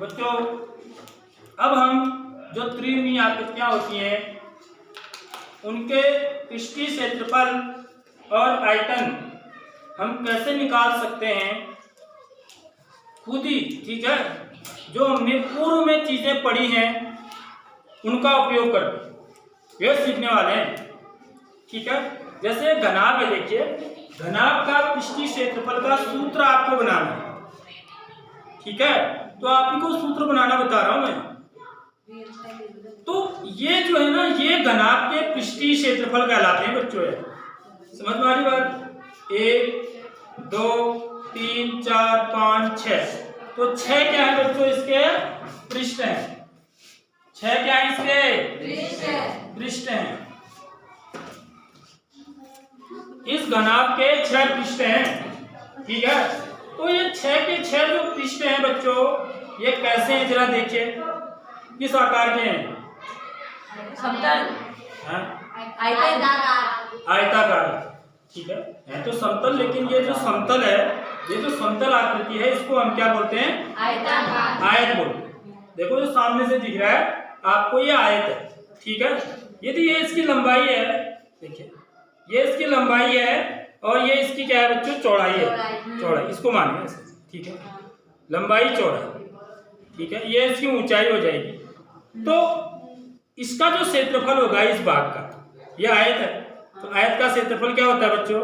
बच्चों अब हम जो त्रिविमीय आकृतियां होती हैं उनके पृष्ठीय क्षेत्रफल और आयतन हम कैसे निकाल सकते हैं खुद ही, ठीक है। जो हमने पूर्व में चीजें पढ़ी हैं उनका उपयोग करके ये सीखने वाले हैं, ठीक है। जैसे घनाभ है, देखिए घनाभ का पृष्ठीय क्षेत्रफल का सूत्र आपको बनाना है, ठीक है। तो आप ही को सूत्र बनाना बता रहा हूं मैं। तो ये जो है ना, ये घनाभ के पृष्ठीय क्षेत्रफल कहलाते हैं बच्चों। समझ में आ रही बात? 1 2 3 4 5 6। तो 6 क्या है बच्चों? इसके पृष्ठ हैं। 6 क्या है? इसके पृष्ठ हैं। इस घनाभ के 6 पृष्ठ हैं, ठीक है। तो ये 6 के 6 जो पृष्ठ हैं बच्चों, ये कैसे हैं जरा देखिए। किस आकार के हैं? समतल, आयताकार, ठीक है तो समतल। लेकिन ये जो समतल है, ये जो समतल आकृति है, इसको हम क्या बोलते हैं? आयताकार, आयत बोलते हैं। देखो जो सामने से दिख रहा है आपको, ये आयत है, ठीक है। यदि ये इसकी लंबाई है, देखिए ये इसकी लंबाई है और ये इसकी क्या है बच्चों? चौड़ाई है। चौड़ाई इसको मानिए, ठीक है। लंबाई चौड़ाई, ठीक है। ये इसकी ऊंचाई हो जाएगी। तो इसका जो क्षेत्रफल होगा इस भाग का, ये आयत है, तो आयत का क्षेत्रफल क्या होता है बच्चों?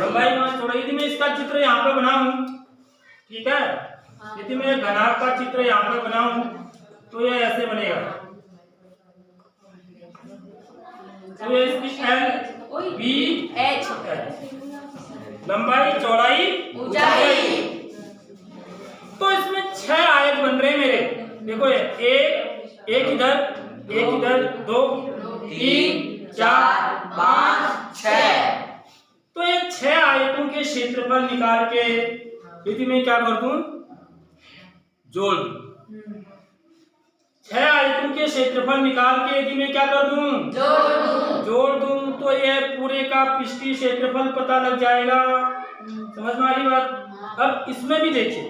लंबाई गुणा चौड़ाई। यदि मैं इसका चित्र यहाँ पे बनाऊं, ठीक है, यदि मैं घनाभ का चित्र यहाँ पे बनाऊं तो ये ऐसे बनेगा। तो ये इसकी L B H, लंबाई चौड़ाई ऊंचाई। तो इसमें 6 आयत बन रहे हैं मेरे। देखो ये एक इधर, एक इधर, 2 3 4 5 6। तो ये 6 आयतों के क्षेत्रफल निकाल के यदि मैं क्या कर दूं? जोड़ दूं। 6 आयतों के क्षेत्रफल निकाल के यदि मैं क्या कर दूं? जोड़ दूं तो ये पूरे का पृष्ठीय क्षेत्रफल पता लग जाएगा। समझ में आ रही बात? अब इसमें भी देखिए,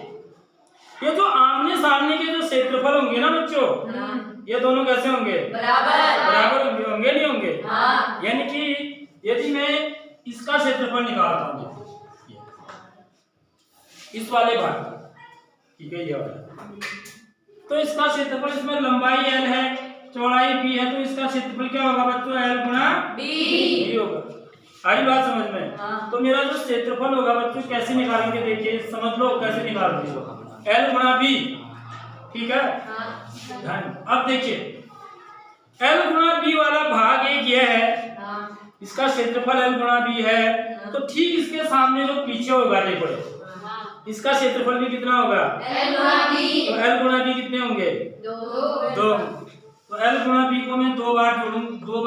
ये जो आमने सामने के जो क्षेत्रफल होंगे ना बच्चों, ये दोनों कैसे होंगे? बराबर होंगे नहीं होंगे? यानी कि यदि मैं इसका क्षेत्रफल निकालता हूं इस वाले भाग का, ठीक है, ये वाला, तो इसका क्षेत्रफल, इसमें लंबाई L है, चौड़ाई B है, तो इसका क्षेत्रफल क्या होगा बच्चों? L गुणा B होगा। आई बात समझ में? तो मेरा जो क्षेत्रफल होगा बच्चों कैसे निकालेंगे? देखिए समझ लो कैसे निकालते हो। L गुणा B, ठीक है। अब देखिए L गुणा B वाला भाग एक ये है, इसका क्षेत्रफल L गुणा B है। तो ठीक इसके सामने जो पीछे होगा, देखो इसका क्षेत्रफल भी कितना होगा? L गुणा B। तो L गुणा B कितने होंगे? 2। तो L गुणा B को मैं 2 बार जोड़ूं, 2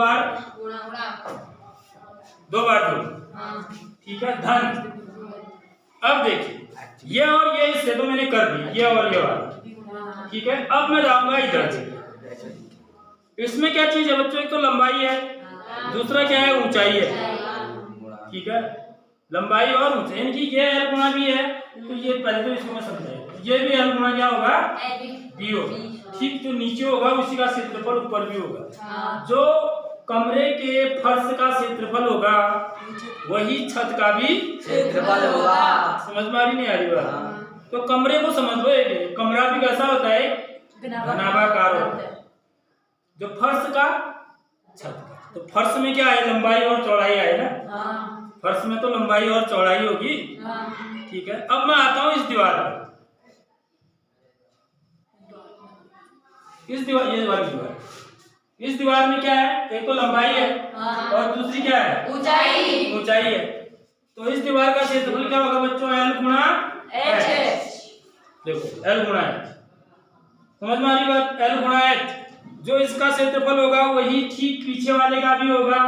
बार जोड़ूं, ठीक है। धन। अब देखिए ये और ये इससे तो मैंने कर दी, ये और ये वाला, ठीक है। अब मैं जाऊंगा इधर। इसमें क्या चीज है बच्चों? एक तो लंबाई है, दूसरा क्या है? ऊंचाई है, ठीक है। लंबाई और ऊंचाई, यानी कि ये L गुणा B है, तो ये पहले तो इसको मैं समझाऊंगा। ये भी L गुणा क्या होगा? B होगा, ठीक। जो नीचे होगा उसी का क्षेत्रफल ऊपर भी होगा। जो कमरे के फर्श का क्षेत्रफल होगा वही छत का भी क्षेत्रफल होगा। समझ में आ रही नहीं आ रही बात? तो कमरे को समझ लो, एक कमरा भी कैसा होता है? घनाभाकार होता है। जो फर्श का, छत का, तो फर्श में क्या है? लंबाई और चौड़ाई है ना। फर्श में तो लंबाई और चौड़ाई होगी, ठीक है। अब मैं आता हूं इस दीवार पर। इस दीवार, ये वाली दीवार, इस दीवार में क्या है? एक तो लंबाई है और दूसरी क्या है? ऊंचाई है। तो इस दीवार का क्षेत्रफल क्या होगा बच्चों? L गुणा H। देखो L गुणा H, समझ में आ रही बात? L गुणा H, जो इसका क्षेत्रफल होगा वही ठीक पीछे वाले का भी होगा।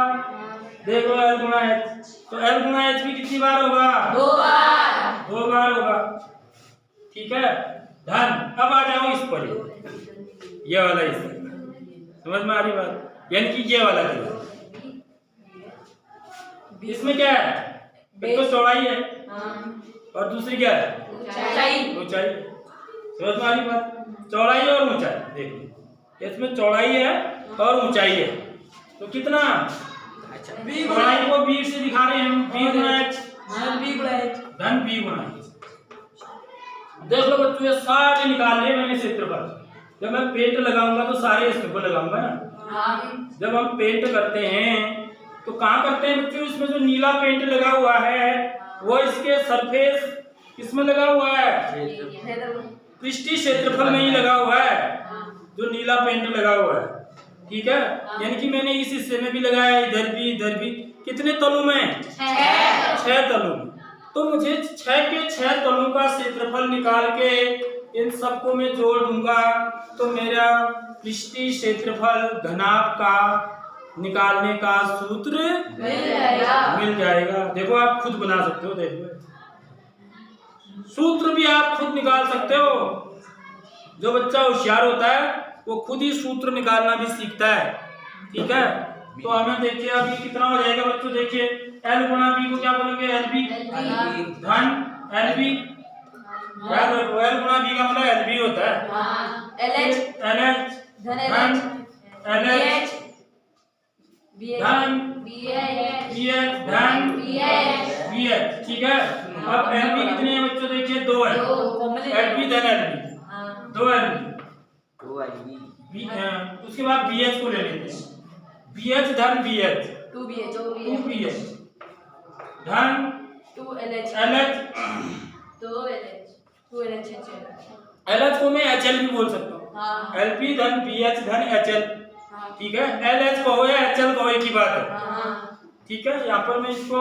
देखो L गुणा H, तो L गुणा H भी कितनी बार होगा? 2 बार होगा, ठीक है। धन। अब आ जाओ इस पर, ये वाला हिस्सा, समझ में आ रही बात? यानी कि ये वाला हिस्सा, इसमें क्या है? एक तो चौड़ाई है और दूसरी क्या है? ऊंचाई। समझ में आ रही बात? चौड़ाई और ऊंचाई देखिए, इसमें चौड़ाई है और ऊंचाई है, तो कितना चौड़ाई को बी से दिखा रहे हैं हम, बी गुना एच धन बी गुना एच। देख लो बच्चों, ये सारे निकाल लिए मैंने क्षेत्रफल। जब मैं पेंट लगाऊंगा तो सारे इसके ऊपर लगाऊंगा ना। जब हम पेंट करते हैं तो कहाँ करते हैं बच्चों? इसमें जो नीला पेंट लगा हुआ है वो इसके सरफेस किसमें लगा हुआ है? पृष्ठीय क्षेत्रफल में ही लगा हुआ है, जो नीला पेंट लगा हुआ है। ठीक है, यानी कि मैंने इस हिस्से में भी लगाया, इधर भी। कितने तलों में? 6 तलों में। तो मुझे 6 के 6 तलों का क्षेत्रफल निकाल के इन सबको मैं जोड़ दूंगा तो मेरा पृष्ठीय क्षेत्रफल घनाभ का निकालने का सूत्र मिल जाएगा। देखो आप खुद बना सकते हो, देखो सूत्र भी आप खुद निकाल सकते हो। जो बच्चा होशियार होता है वो खुद ही सूत्र निकालना भी सीखता है। ठीक है, तो हमें देखिए अभी कितना हो जाएगा बच्चों, देखिए एल गुना बी को क्या बोलेंगे? एल बी धन एल बी। याद रखो, एल गुना बी का मतलब एल बी होता है। एल एच धन एल एच धन बी एच धन बी एच। ठीक है, अब एल बी कितने हैं बच्चों? देखिए 2 है। एल बी धन एल बी 2 एल बी। उसके बाद बी एच को ले लेते हैं, बी एच धन बी एच 2 बी एच धन 2 एल एच एल एच को मैं एच एल भी बोल सकता हूँ। एल पी धन बी एच धन एच एल। ठीक है, एल एच कहो या एच एल कहो, एक ही बात है। ठीक है, यहाँ पर मैं इसको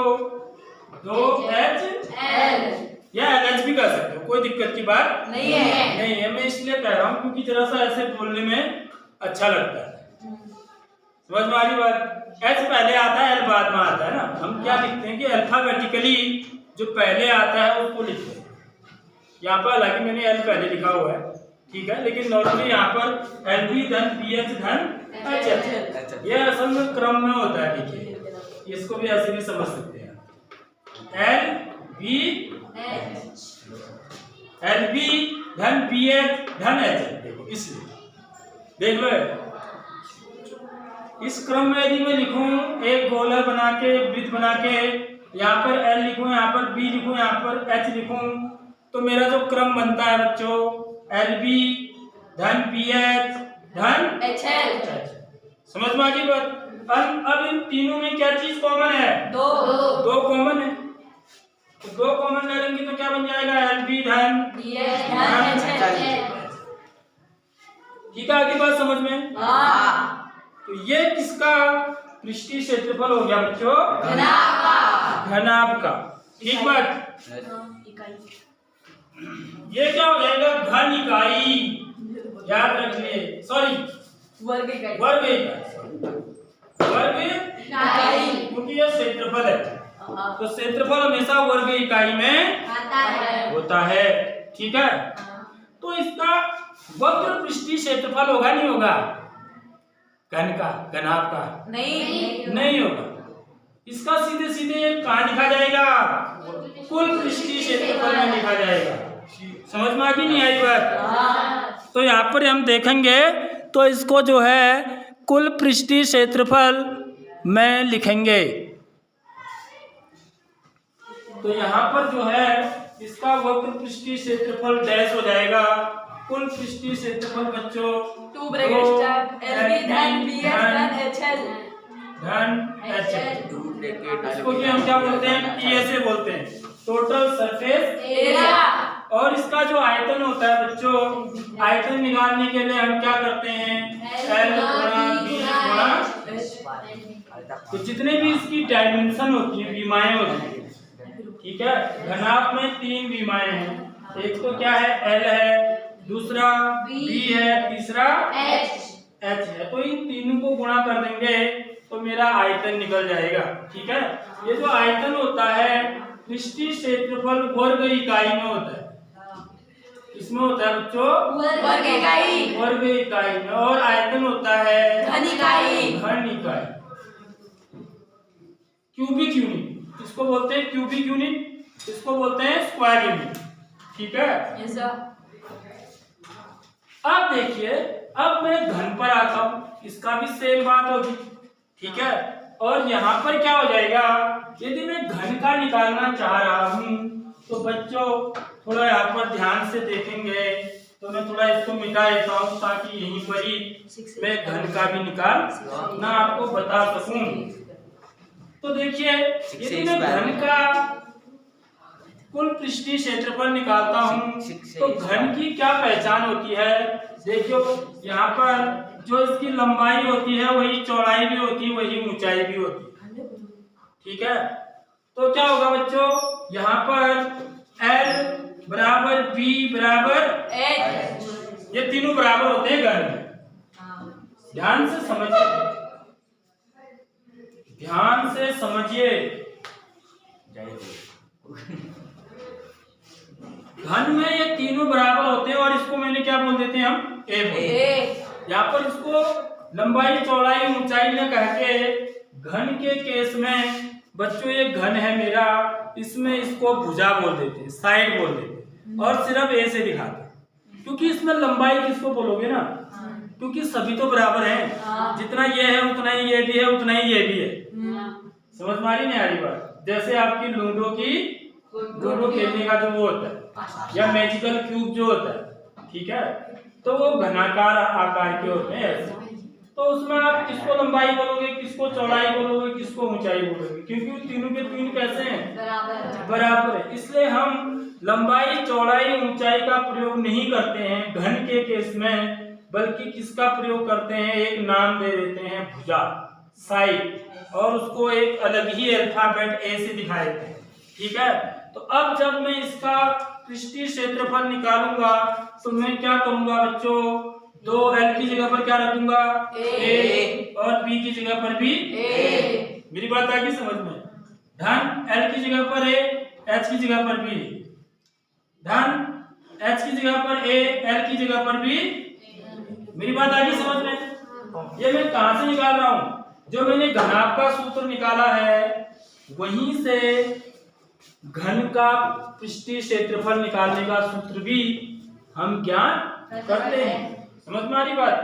2 एच एल या एल एच भी कर सकते हो, कोई दिक्कत की बात नहीं है। मैं इसलिए कह रहा हूँ क्योंकि जरा सा ऐसे बोलने में अच्छा लगता है। समझ में आ रही बात? एच पहले आता है, एल बाद में आता है ना। हम क्या लिखते हैं कि अल्फाबेटिकली जो पहले आता है उसको लिखते हैं। यहाँ पर हालांकि मैंने एल पहले लिखा हुआ है, ठीक है, लेकिन नॉर्मली यहाँ पर एल बी धन बी एच धन एच एल, ये असल में क्रम में होता है। देखिए इसको भी ऐसे भी समझ सकते हैं, एल बी धन बी एच धन एच एल। देखो इसलिए देख लो, इस क्रम में यदि मैं लिखूं, एक गोला बना के, वृत्त बना के, यहाँ पर एल लिखूं, यहाँ पर बी लिखूं, यहाँ पर एच लिखूं, तो मेरा जो क्रम बनता है बच्चों, एल बी धन बी एच धन एच एल। समझ में आ गई बात? अब इन तीनों में क्या चीज कॉमन है? दो कॉमन है, तो 2 कॉमन ले लेंगे तो क्या बन जाएगा? एल बी धन बी एच धन एच एल। ठीक है, आगे बात समझ में? तो ये किसका पृष्ठीय क्षेत्रफल हो गया बच्चों? घनाभ का। ठीक बात? ये क्या हो जाएगा? घन इकाई। याद रखिए, सॉरी वर्ग इकाई, क्योंकि ये क्षेत्रफल है, तो क्षेत्रफल हमेशा वर्ग इकाई में होता है। ठीक है, तो इसका वक्र पृष्ठीय क्षेत्रफल होगा नहीं होगा? घन का, घनाभ का नहीं होगा। इसका सीधे सीधे कहाँ लिखा जाएगा? कुल पृष्ठीय क्षेत्रफल में लिखा जाएगा। समझ में आ गई नहीं आई बात? तो यहाँ पर हम देखेंगे तो इसको जो है कुल पृष्ठीय क्षेत्रफल में लिखेंगे। तो यहाँ पर जो है इसका वक्र पृष्ठीय क्षेत्रफल डैश हो जाएगा। कुल पृष्ठीय क्षेत्रफल बच्चों 2 ब्रैकेट स्टार एल बी धन बी एच धन एच एल धन एच एल। इसको भी हम क्या बोलते हैं? टीए से बोलते हैं, टोटल सरफेस एरिया। और इसका जो आयतन होता है बच्चों, आयतन निकालने के लिए हम क्या करते हैं? एल गुणा बी गुणा, तो जितने भी इसकी डायमेंशन होती है, विमाएं होती है, ठीक है, घनाभ में 3 विमाएं हैं। एक तो क्या है? एल है, दूसरा बी है, तीसरा एच है। तो इन तीनों को गुणा कर देंगे तो मेरा आयतन निकल जाएगा। ठीक है, ये जो आयतन होता है पृष्ठीय क्षेत्रफल वर्ग इकाई में होता है। इसमें होता है बच्चों वर्ग इकाई में, और आयतन होता है घन इकाई। क्यूबिक यूनिट इसको बोलते हैं, क्यूबिक यूनिट इसको बोलते हैं स्क्वायर यूनिट। ठीक है, अब देखिए, अब मैं घन पर आता हूं, इसका भी सेम बात होगी, ठीक है। और यहाँ पर क्या हो जाएगा, यदि मैं घन का निकालना चाह रहा हूं तो बच्चों थोड़ा यहाँ पर ध्यान से देखेंगे, तो मैं थोड़ा इसको मिटा देता हूँ ताकि यहीं पर ही मैं घन का भी निकाल ना आपको बता सकूं। तो देखिए, यदि मैं घन का कुल पृष्ठीय क्षेत्रफल निकालता हूँ तो घन की क्या पहचान होती है। देखियो, यहाँ पर जो इसकी लंबाई होती है वही चौड़ाई भी होती है, वही ऊंचाई भी होती है, ठीक है। तो क्या होगा बच्चों, यहाँ पर L बराबर B बराबर H, ये तीनों बराबर होते हैं घन में। ध्यान से समझिए, ध्यान से समझिए। घन में ये तीनों बराबर होते हैं और इसको मैंने क्या बोल देते हैं हम, A। यहाँ पर इसको लंबाई चौड़ाई ऊंचाई न कह के घन के केस में बच्चों ये घन है मेरा, इसमें इसको भुजा बोल देते हैं, साइड बोल देते हैं और सिर्फ A से दिखाते हैं, क्योंकि इसमें लंबाई किसको बोलोगे ना, क्योंकि सभी तो बराबर हैं, जितना ये है उतना ही ये भी है, उतना ही ये भी है। समझ में आ रही नहीं आ रही बात। जैसे आपकी लूडो खेलने का जो वो होता है या मैजिकल क्यूब जो होता है, ठीक है, तो वो घनाकार आकार के होते हैं ऐसे। तो उसमें आप किसको लंबाई बोलोगे, किसको चौड़ाई बोलोगे, किसको ऊंचाई बोलोगे, क्योंकि तीनों के तीन कैसे हैं, बराबर है। इसलिए हम लंबाई चौड़ाई ऊंचाई का प्रयोग नहीं करते हैं घन के केस में, बल्कि किसका प्रयोग करते हैं, एक नाम दे देते हैं भुजा, साइड, और उसको एक अलग ही अल्फाबेट A से दिखा देते हैं, ठीक है। तो अब जब मैं इसका पृष्ठीय क्षेत्रफल निकालूंगा तो मैं क्या करूंगा बच्चों, दो L की जगह पर क्या रखूंगा, A, और B की जगह पर भी A। मेरी बात आ गई समझ में। धन L की जगह पर A, H की जगह पर B, धन H की जगह पर A, L की जगह पर B। मेरी बात आ गई समझ में। ये मैं कहां से निकाल रहा हूं, जो मैंने घनाभ का सूत्र निकाला है वहीं से घन का पृष्ठीय क्षेत्रफल निकालने का सूत्र भी हम ज्ञान करते हैं। समझ में आ रही बात।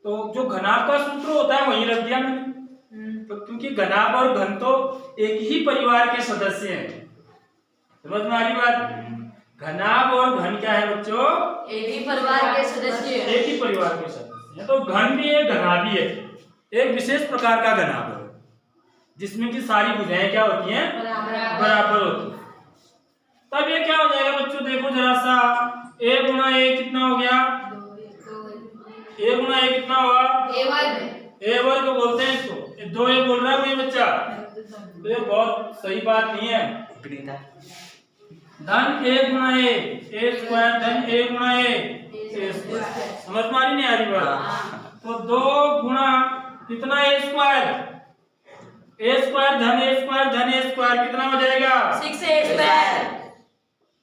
तो जो घनाभ का सूत्र होता है वही रख दिया मैंने, तो क्योंकि घनाभ और घन तो एक ही परिवार के सदस्य हैं। समझ में आ रही बात। घनाभ और घन क्या है बच्चों, एक ही परिवार के सदस्य, एक ही परिवार के सदस्य हैं। तो घन भी है, घनाभ भी है, एक विशेष प्रकार का घनाभ है जिसमें की सारी भुजाएं क्या होती हैं, बराबर होती है। तब ये क्या हो जाएगा बच्चों, देखो जरा सा, A गुणा A कितना हो गया, A गुणा A कितना हुआ, A वर्ग बोलते हैं इसको, 2A बोल रहा है कोई बच्चा, तो ये बहुत सही बात नहीं है। धन A गुणा A स्क्वायर, धन A गुणा A स्क्वायर। समझ में आ रही नहीं आ रही बात। तो 2 गुणा कितना A स्क्वायर, A स्क्वायर धन A स्क्वायर धन A स्क्वायर कितना हो जाएगा, 6A square,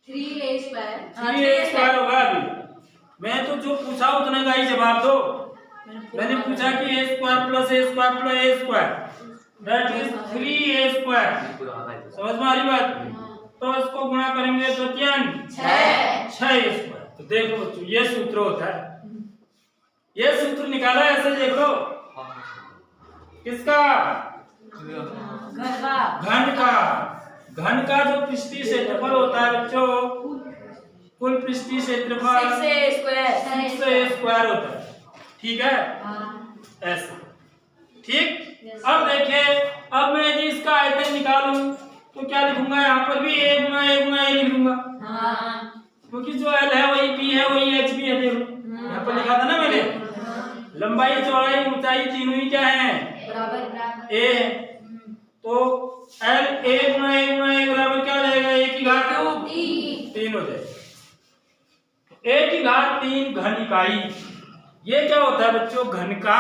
3A square, 3A square होगा। अभी मैं तो जो पूछा उतने का ही जवाब दो। मैंने पूछा कि A square plus A square plus A square that is 3A square. समझ में आ रही बात। तो इसको गुणा करेंगे तो क्या 6A स्क्वायर। तो देखो बच्चों ये सूत्र होता है, ये सूत्र निकाला ऐसे देख लो, किसका, घन का जो पृष्ठीय क्षेत्रफल होता है बच्चों, कुल पृष्ठीय क्षेत्रफल 6A स्क्वायर होता है, ठीक है, ऐसा, ठीक। अब देखिए, अब मैं यदि इसका आयतन निकालूं तो क्या लिखूंगा, यहाँ पर भी A गुणा A गुणा A लिखूंगा, क्योंकि जो L है वही B है वही H भी है। देखो यहाँ पर लिखा था ना मैंने, लंबाई चौड़ाई ऊंचाई तीनों ही क्या है, A है। तो L A गुणा A गुणा A बराबर क्या हो जाएगा, A की घात 3 हो जाएगा। A की घात 3 घन इकाई। ये क्या होता है बच्चों, घन का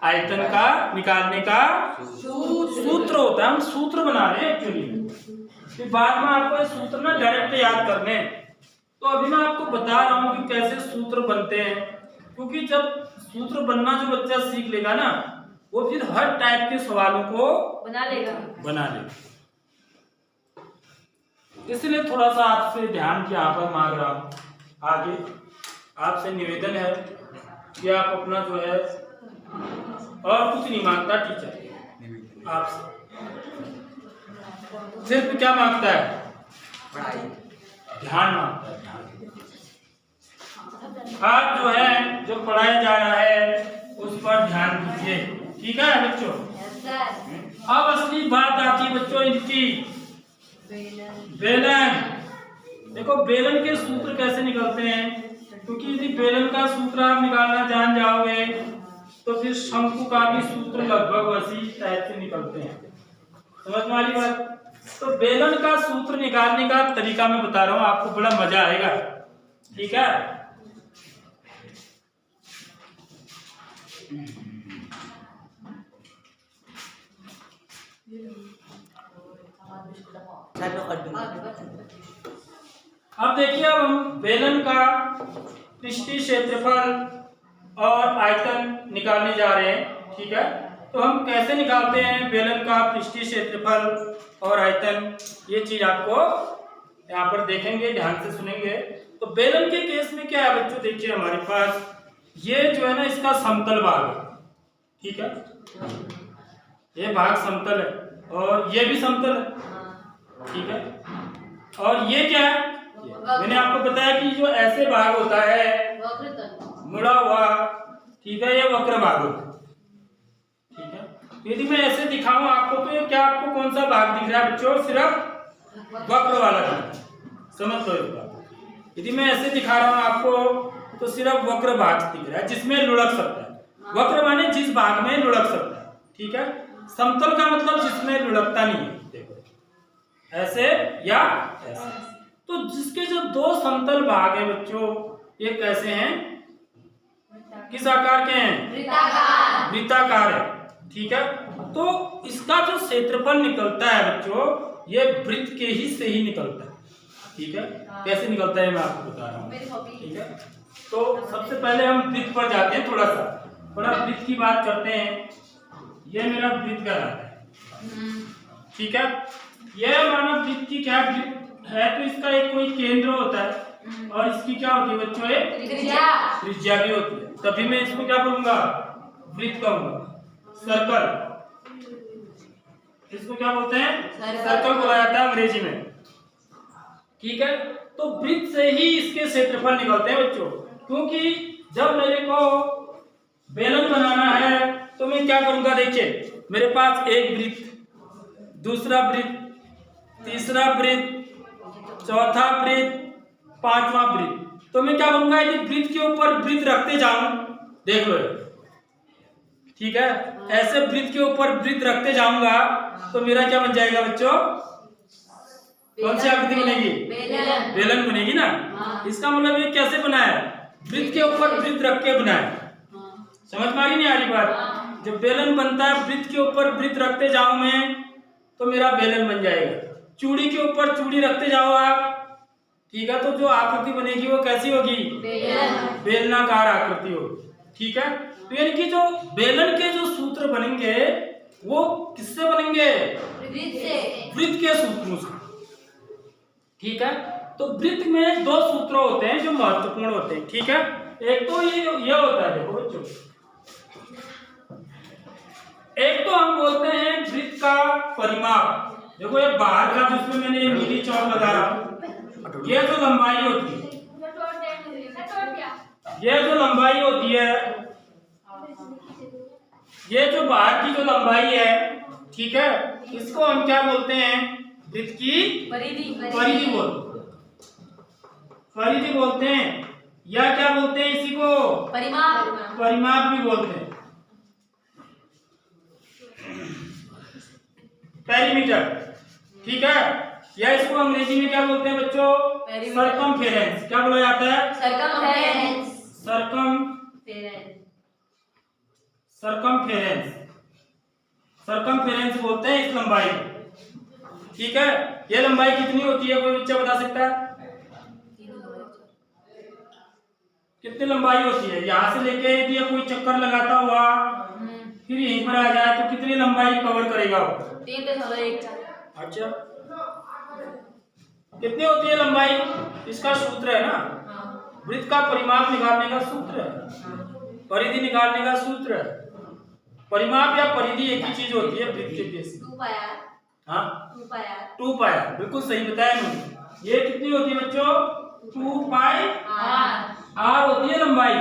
आयतन का निकालने का सूत्र होता है। हम सूत्र बना रहे हैं एक्चुअली, फिर बाद में आपको ये सूत्र ना डायरेक्ट याद करने हैं। तो अभी मैं आपको बता रहा हूँ कि कैसे सूत्र बनते हैं, क्योंकि जब सूत्र बनना जो बच्चा सीख लेगा ना, वो फिर हर टाइप के सवालों को बना लेगा। इसलिए थोड़ा सा आपसे ध्यान की यहाँ पर मांग रहा हूँ। आगे आपसे निवेदन है कि आप अपना जो है, और कुछ नहीं मांगता टीचर आपसे, सिर्फ क्या मांगता है? ध्यान मांगता है। आज जो है जो पढ़ाया जा रहा है उस पर ध्यान दीजिए, ठीक है बच्चों? अब असली बात आती है बच्चों इनकी, बेलन। देखो बेलन के सूत्र कैसे निकलते हैं, क्योंकि यदि बेलन का सूत्र आप निकालना जान जाओगे तो फिर शंकु का भी सूत्र लगभग वैसी टाइप से निकलते हैं। समझ में आ रही बात? तो बेलन का सूत्र निकालने का तरीका मैं बता रहा हूँ, आपको बड़ा मजा आएगा, ठीक है? अब देखिए, अब हम बेलन का पृष्ठीय क्षेत्रफल और आयतन निकालने जा रहे हैं, ठीक है? तो हम कैसे निकालते हैं बेलन का पृष्ठीय क्षेत्रफल और आयतन, ये चीज आपको यहाँ पर देखेंगे, ध्यान से सुनेंगे। तो बेलन के केस में क्या है बच्चों, देखिए हमारे पास ये जो है ना, इसका समतल भाग है, ठीक है? ये भाग समतल है और ये भी समतल है, ठीक है? और ये क्या है, मैंने आपको बताया कि जो ऐसे भाग होता है मुड़ा हुआ, ठीक है, ये वक्र भाग होता है, ठीक है? यदि मैं ऐसे दिखाऊं आपको तो क्या आपको कौन सा भाग दिख रहा है बच्चों? सिर्फ वक्र वाला भाग, समझ लो इस बात। यदि मैं ऐसे दिखा रहा हूं आपको तो सिर्फ वक्र भाग दिख रहा है जिसमें लुढ़क सकता है। वक्र माने जिस भाग में लुढ़क सकता है, ठीक है? समतल का मतलब जिसमें लुढ़कता नहीं है, देखो ऐसे या ऐसे। तो जिसके जो दो समतल भाग है बच्चों, ये कैसे हैं, किस आकार के हैं? वृत्ताकार है, ठीक है? तो इसका जो क्षेत्रफल निकलता है बच्चों, ये वृत्त के ही से ही निकलता है, ठीक है? कैसे निकलता है मैं आपको बता रहा हूँ, ठीक है? तो सबसे पहले हम वृत्त पर जाते हैं, थोड़ा वृत्त की बात करते हैं। ये मेरा वृत्त कहलाता है, ठीक है? यह मानव वृत्त की क्या है, तो इसका एक कोई केंद्र होता है और इसकी क्या होती है बच्चों? एक त्रिज्या भी होती है, तभी मैं इसको क्या बोलूंगा? वृत्त कहूंगा। सर्कल, इसको क्या बोलते हैं? सर्कल बोला जाता है अंग्रेजी में, ठीक है? तो वृत्त से ही इसके क्षेत्रफल निकलते हैं बच्चों, क्योंकि जब मेरे को बेलन बनाना है तो मैं क्या करूंगा, देखिए मेरे पास एक वृत्त, दूसरा वृत्त, तीसरा वृत्त, चौथा वृत्त, पांचवा वृत्त। तो मैं क्या करूंगा, यदि वृत्त के ऊपर वृत्त रखते जाऊं, देख लो, ठीक है? ऐसे वृत्त के ऊपर वृत्त रखते जाऊंगा तो मेरा क्या बन जाएगा बच्चों? कौन सी आकृति बनेगी? बेलन बनेगी ना। इसका मतलब ये कैसे बनाया? वृत्त के ऊपर वृत्त रख के बनाया। समझ में आ रही नहीं आ रही बात? जब बेलन बनता है, वृत्त के ऊपर वृत्त रखते जाऊं मैं तो मेरा बेलन बन जाएगा। चूड़ी के ऊपर चूड़ी रखते जाओ आप, ठीक है? तो जो आकृति बनेगी वो कैसी होगी? बेलनाकार आकृति होगी, ठीक है? तो यानी कि जो बेलन के जो सूत्र बनेंगे वो किससे बनेंगे? वृत्त के सूत्रों से, ठीक है? तो वृत्त में दो सूत्र होते हैं जो महत्वपूर्ण होते हैं, ठीक है? एक तो ये होता है, देखो बच्चों, एक तो हम बोलते हैं वृत्त का परिमाप। देखो ये बाहर का जिसमें मैंने ये नीली चौक लगा रहा हूं, ये जो लंबाई होती है, ये जो लंबाई होती है, ये जो बाहर की जो लंबाई है, ठीक है, इसको हम क्या बोलते हैं? वृत्त की परिधि बोलते हैं, या क्या बोलते हैं इसी को? परिमाप भी बोलते हैं, पेरीमीटर, ठीक है? या इसको अंग्रेजी में क्या बोलते हैं बच्चों? सरकमफेरेंस। क्या बोला जाता है? सरकमफेरेंस बोलते हैं इस लंबाई को, ठीक है? ये लंबाई कितनी होती है, कोई बच्चा बता सकता है? कितनी लंबाई होती है? यहाँ से लेके यदि कोई चक्कर लगाता हुआ फिर यहीं पर आ जाए तो कितनी लंबाई कवर करेगा वो? 3.1। अच्छा, कितनी होती है लंबाई? इसका सूत्र है ना, वृत्त का परिमाप निकालने का सूत्र है, परिधि निकालने का सूत्र है। परिमाप या परिधि एक ही चीज होती है वृत्त के केस में। 2 पाई r, हाँ 2 पाई r, 2 पाई r, बिल्कुल सही बताया मैंने। ये कितनी होती है बच्चों? 2 पाई r होती है लंबाई।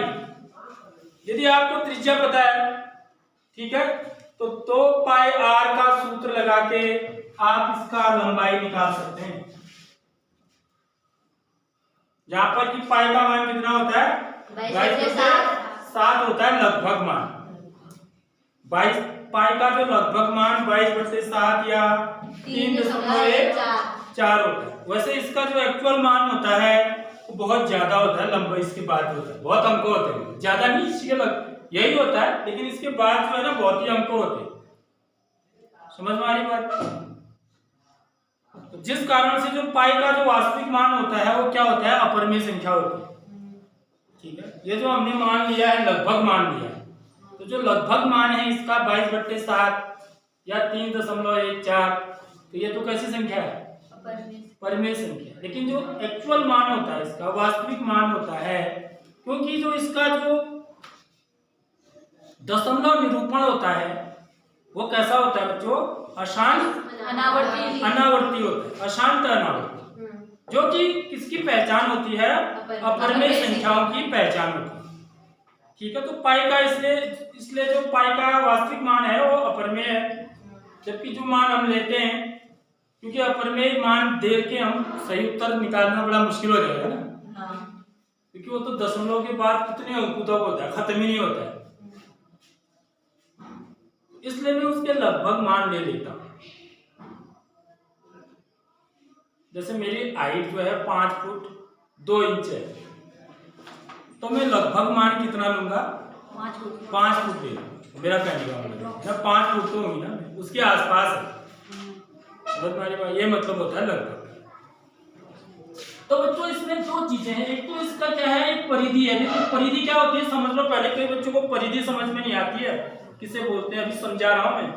यदि आपको त्रिज्या पता है, ठीक है, तो 2 पाई r का सूत्र लगा के आप इसका लंबाई निकाल सकते हैं। जहां पर कि पाई का मान कितना होता है? 22/7 होता है लगभग मान। 22 पाई का जो लगभग मान 22/7 या 3.14 होता है। वैसे इसका जो एक्चुअल मान होता है वो बहुत ज्यादा होता है, लंबाई इसके बाद होता है, बहुत अंक होते हैं, ज्यादा नहीं, इसके यही होता है, लेकिन इसके बाद जो है ना बहुत ही अंक होते हैं। समझ में आ रही बात? तो जिस कारण से जो पाई का जो वास्तविक मान होता है वो क्या होता है? अपरिमेय संख्या होती है। ठीक है, ये जो हमने मान लिया है लगभग मान लिया है, तो जो लगभग मान है इसका 22/7 या 3.14, तो ये तो कैसी संख्या है? परिमेय संख्या। लेकिन जो एक्चुअल मान होता है इसका वास्तविक मान होता है, क्योंकि जो इसका जो दशमलव निरूपण होता है वो कैसा होता है बच्चों? अशांत अनावर्ती होता है, अशांत अनावर्ती, जो कि किसकी पहचान होती है? अपरिमेय संख्याओं की पहचान होती है। ठीक है, तो पाई का इसलिए जो पाई का वास्तविक मान है वो अपरिमेय है, जबकि जो मान हम लेते हैं, क्योंकि अपरिमेय मान देख के हम सही उत्तर निकालना बड़ा मुश्किल हो जाएगा ना, क्योंकि वो तो दशमलव के बाद कितने अंक तक होता है, खत्म ही नहीं होता है। इसलिए मैं उसके लगभग मान ले लेता हूं। जैसे मेरी हाइट जो है 5 फुट 2 इंच है, तो मैं लगभग मान कितना लूंगा? 5 फुट ले लूंगा। मेरा कहने का मतलब 5 फुट तो होगी ना, उसके आसपास है। ये मतलब होता है लगभग। तो बच्चों इसमें 2 चीजें हैं, एक तो इसका क्या है? एक परिधि है। तो परिधि क्या होती है समझ लो पहले। कई बच्चों को परिधि समझ में नहीं आती है, किसे बोलते हैं अभी समझा रहा हूं मैं,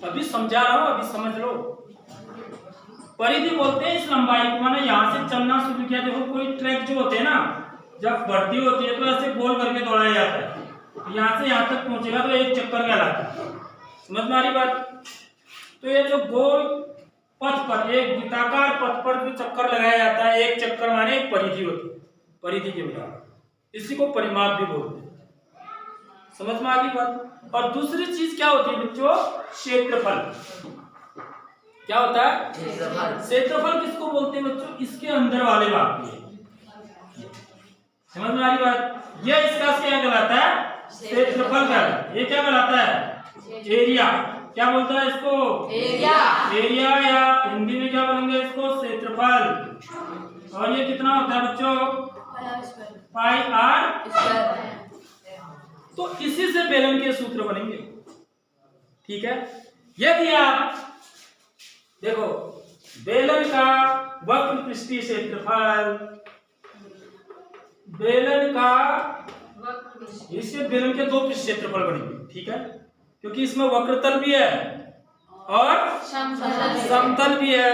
अभी समझा रहा हूं, अभी समझ लो। परिधि बोलते हैं इस लंबाई को, माना यहां से चलना शुरू किया, देखो कोई ट्रैक जो होते हैं ना, जब बढ़ती होती है तो ऐसे गोल करके दौड़ाया जाता है, यहां से यहां तक पहुंचेगा तो एक चक्कर कहलाता है। समझ में आ रही बात? तो ये जो गोल पथ पर, एक वृत्ताकार पथ पर जो चक्कर लगाया जाता है, एक चक्कर माने एक परिधि होती है, परिधि के बराबर। इसी को परिमाप भी बोलते हैं। समझ में आ गई बात? और दूसरी चीज क्या होती है बच्चों? क्षेत्रफल। क्या होता है? क्षेत्रफल किसको बोलते हैं बच्चों? इसके अंदर वाले भाग को। समझ में आ रही बात? ये इसका क्या कहलाता है? क्षेत्रफल कहलाता है। ये क्या कहलाता है? एरिया। क्या बोलता है इसको? एरिया। एरिया, या हिंदी में क्या बोलेंगे इसको? क्षेत्रफल। और ये कितना होता है बच्चों? पाई r। तो इसी से बेलन के सूत्र बनेंगे। ठीक है, यदि आप देखो बेलन का वक्र पृष्ठीय क्षेत्रफल, बेलन का, इससे बेलन के 2 पृष्ठ क्षेत्रफल बनेंगे। ठीक है, क्योंकि इसमें वक्रतल भी है और समतल भी है,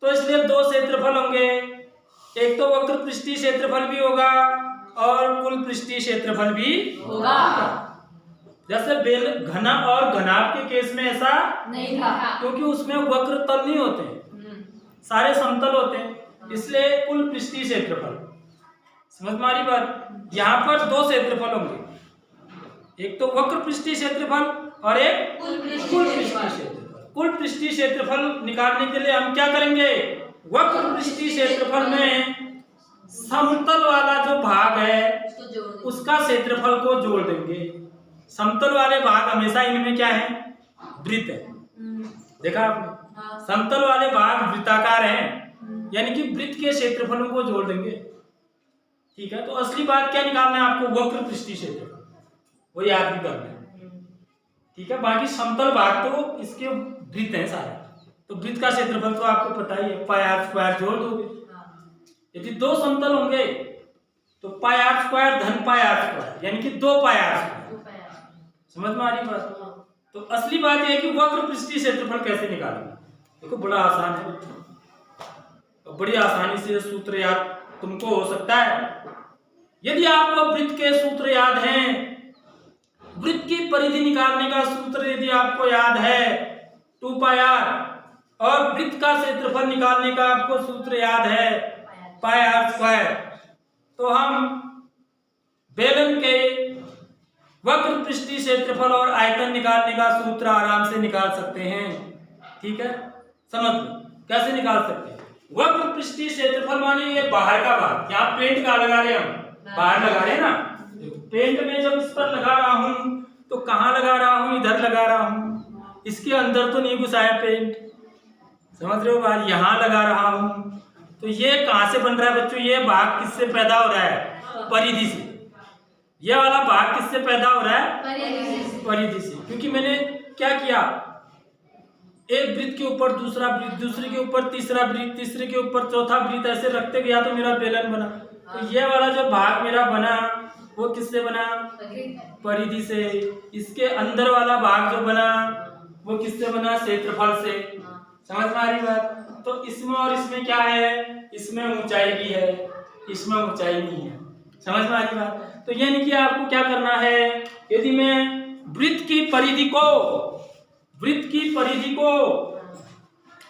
तो इसलिए 2 क्षेत्रफल होंगे। एक तो वक्र पृष्ठीय क्षेत्रफल भी होगा और कुल पृष्ठीय क्षेत्रफल भी होगा। जैसे बेल घना और घनाभ के केस में ऐसा नहीं था, क्योंकि उसमें वक्र तल नहीं होते, सारे समतल होते हैं, इसलिए कुल पृष्ठीय क्षेत्रफल। समझ में आ रही बात? यहाँ पर 2 क्षेत्रफल होंगे, एक तो वक्र पृष्ठीय क्षेत्रफल और एक कुल पृष्ठीय क्षेत्रफल। कुल पृष्ठीय क्षेत्रफल निकालने के लिए हम क्या करेंगे? वक्र पृष्ठीय क्षेत्रफल में समतल वाला जो भाग है उसका क्षेत्रफल को जोड़ देंगे। समतल वाले भाग हमेशा इनमें क्या है? वृत्त है। देखा आपने? समतल वाले भाग वृत्ताकार हैं, यानी कि वृत्त के क्षेत्रफलों को जोड़ देंगे। ठीक है, तो असली बात क्या निकालना है आपको? वक्र पृष्ठीय क्षेत्रफल, वो याद भी करना है। ठीक है, बाकी समतल भाग तो इसके वृत्त हैं सारे, तो वृत्त का क्षेत्रफल तो आपको पता ही है, पाई r स्क्वायर जोड़ दोगे। यदि 2 समतल होंगे तो पाई r स्क्वायर धन पाई r स्क्वायर, यानी कि 2 पाई r स्क्वायर। समझ में आ रही बात? तो असली बात यह है कि वक्र पृष्ठीय क्षेत्रफल कैसे निकालेंगे। देखो बड़ा आसान है बच्चों। तो और बड़ी आसानी से सूत्र याद तुमको हो सकता है। यदि आपको वृत्त के सूत्र याद हैं, वृत्त की परिधि निकालने का सूत्र यदि आपको याद है 2 पाई r, और वृत्त का क्षेत्रफल निकालने का आपको सूत्र याद है पाई r स्क्वायर, तो हम बेलन के वक्र पृष्ठीय क्षेत्रफल और आयतन निकालने का सूत्र आराम से निकाल सकते हैं। ठीक है, समझ लो कैसे निकाल सकते हैं। वक्र पृष्ठीय क्षेत्रफल माने ये बाहर का भाग, यहाँ पेंट का लगा रहे हम, बाहर लगा रहे हैं ना। पेंट में जब इस पर लगा रहा हूं तो कहाँ लगा रहा हूं, इधर लगा रहा हूं, इसके अंदर तो नहीं घुसाया पेंट, समझ रहे हो बाहर, यहाँ लगा रहा हूं। तो ये कहाँ से बन रहा है बच्चों, ये भाग किससे पैदा हो रहा है, परिधि से। ये वाला भाग किससे पैदा हो रहा है, परिधि से। क्योंकि मैंने क्या किया, एक वृत्त के ऊपर दूसरा वृत्त, दूसरे के ऊपर तीसरा वृत्त, तीसरे के ऊपर चौथा वृत्त, ऐसे रखते गया तो मेरा बेलन बना। तो ये वाला जो भाग मेरा बना वो किससे बना, परिधि से। इसके अंदर वाला भाग जो बना वो किससे बना, क्षेत्रफल से। समझ में आ रही बात। तो इसमें और इसमें क्या है, इसमें ऊंचाई भी है, इसमें ऊंचाई नहीं है। समझ में आ रही बात। तो यानी कि आपको क्या करना है, यदि मैं वृत्त की परिधि को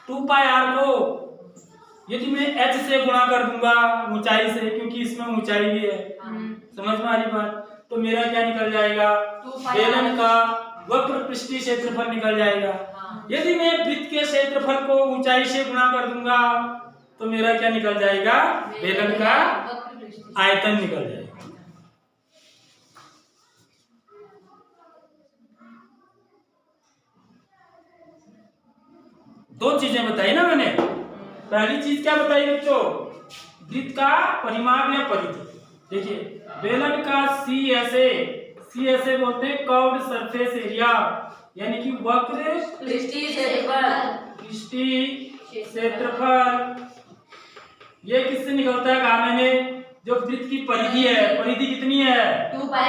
2 पाई r को यदि मैं h से गुणा कर दूंगा ऊंचाई से, क्योंकि इसमें ऊंचाई भी है, समझ में आ रही बात, तो मेरा क्या निकल जाएगा, बेलन का वक्र पृष्ठीय क्षेत्रफल निकल जाएगा। यदि मैं वृत्त के क्षेत्रफल को ऊंचाई से गुणा कर दूंगा तो मेरा क्या निकल जाएगा, बेलन का आयतन निकल जाएगा। दो चीजें बताई ना मैंने। पहली चीज क्या बताई बच्चों, वृत्त का परिमाप या परिधि। देखिए बेलन का CSA बोलते हैं कर्व्ड सरफेस एरिया, यानी कि वक्र पृष्ठीय क्षेत्रफल। ये किससे निकलता है, कहा मैंने, जो वृत्त की परिधि है, परिधि कितनी है 2 पाई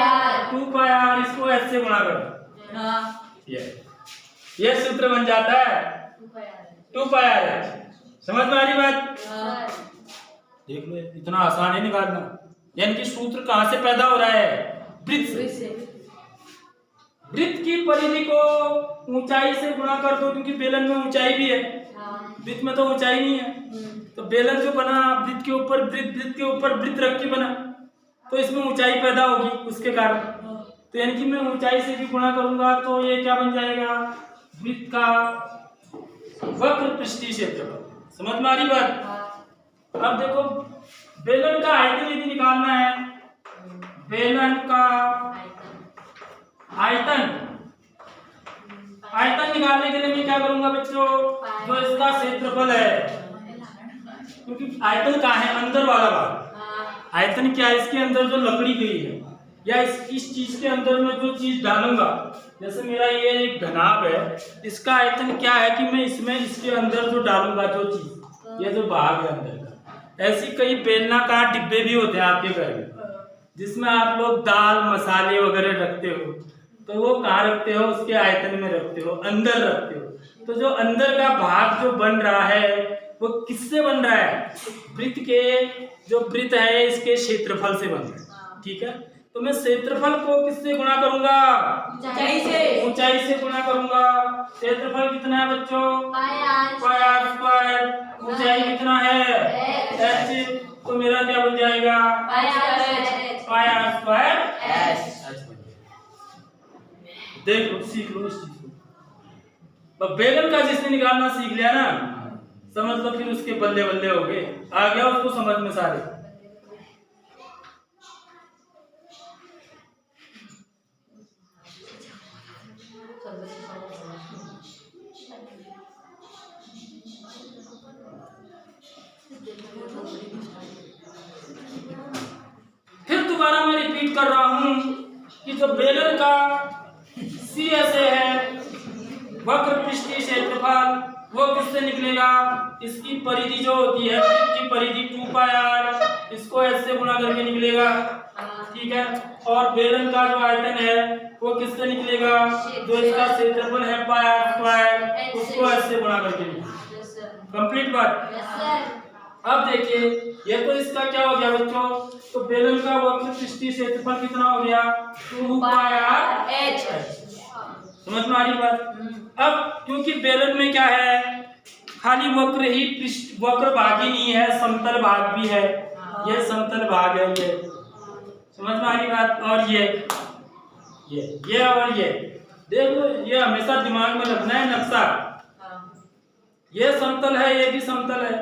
r, इसको h से गुणा कर, ये सूत्र बन जाता है 2 पाई r। समझ में आ रही बात। देख लो इतना आसान है निकालना। यानी कि सूत्र कहां से पैदा हो रहा है, वृत्त से। वृत्त की परिधि को ऊंचाई से गुणा कर दो, क्योंकि बेलन में ऊंचाई भी है, वृत्त में तो ऊंचाई नहीं है। तो बेलन जो बना वृत्त के ऊपर वृत्त रख के बना, तो इसमें ऊंचाई पैदा होगी उसके कारण। तो यानी कि मैं ऊंचाई से भी गुणा करूंगा तो ये क्या बन जाएगा, वृत्त का वक्र पृष्ठीय क्षेत्रफल। समझ में आ रही बात। अब देखो बेलन का आयतन यदि निकालना है, बेलन का आयतन निकालने के लिए मैं क्या करूंगा बच्चों, जो इसका क्षेत्रफल है, क्योंकि आयतन कहाँ है, अंदर वाला भाग। आयतन क्या है, इसके अंदर जो लकड़ी गई है या इस चीज के अंदर में जो चीज डालूंगा, जैसे मेरा ये एक घनाभ है, इसका आयतन क्या है कि मैं इसमें इसके अंदर जो डालूंगा जो चीज, ये जो भाग है अंदर का। ऐसी कई बेलनाकार डिब्बे भी होते हैं आपके घर में, जिसमें आप लोग दाल मसाले वगैरह रखते हो, तो वो कहाँ रखते हो, उसके आयतन में रखते हो, अंदर रखते हो। तो जो अंदर का भाग जो बन रहा है वो किससे बन रहा है, वृत्त के, जो वृत्त है इसके क्षेत्रफल से बन रहा है। ठीक है, तो मैं क्षेत्रफल को किससे गुणा करूंगा, ऊंचाई से गुणा करूंगा। क्षेत्रफल कितना है बच्चों, पाई r स्क्वायर, ऊंचाई कितना है h, तो मेरा क्या बन जाएगा, पाई r स्क्वायर h। देख लो, सीख लो इस चीज को। तो बेलन का जिसने निकालना सीख लिया ना, समझ लो फिर उसके बल्ले बल्ले हो गए, आ गया उसको समझ में सारे। फिर दोबारा मैं रिपीट कर रहा हूं कि जो बेलन का CSA है, वक्र पृष्ठीय क्षेत्रफल, वो किससे निकलेगा, इसकी परिधि जो होती है, इसकी परिधि 2 पाई r, इसको h से गुणा करके निकलेगा। ठीक है, और बेलन का जो आयतन है वो किससे निकलेगा, जो इसका क्षेत्रफल है पाई r स्क्वायर, उसको h से गुणा करके निकलेगा। कंप्लीट बात। अब देखिए ये तो इसका क्या हो गया बच्चों, तो बेलन का वक्र पृष्ठीय क्षेत्रफल कितना हो गया 2 पाई r h। समझ में आ रही बात। अब क्योंकि बेलन में क्या है, खाली वक्र ही पृष्ठ वक्र भाग ही नहीं है, समतल भाग भी है। ये समतल भाग है, ये समझ में आ रही बात। और ये और ये देख लो, ये हमेशा दिमाग में रखना है नक्शा। ये समतल है, ये भी समतल है,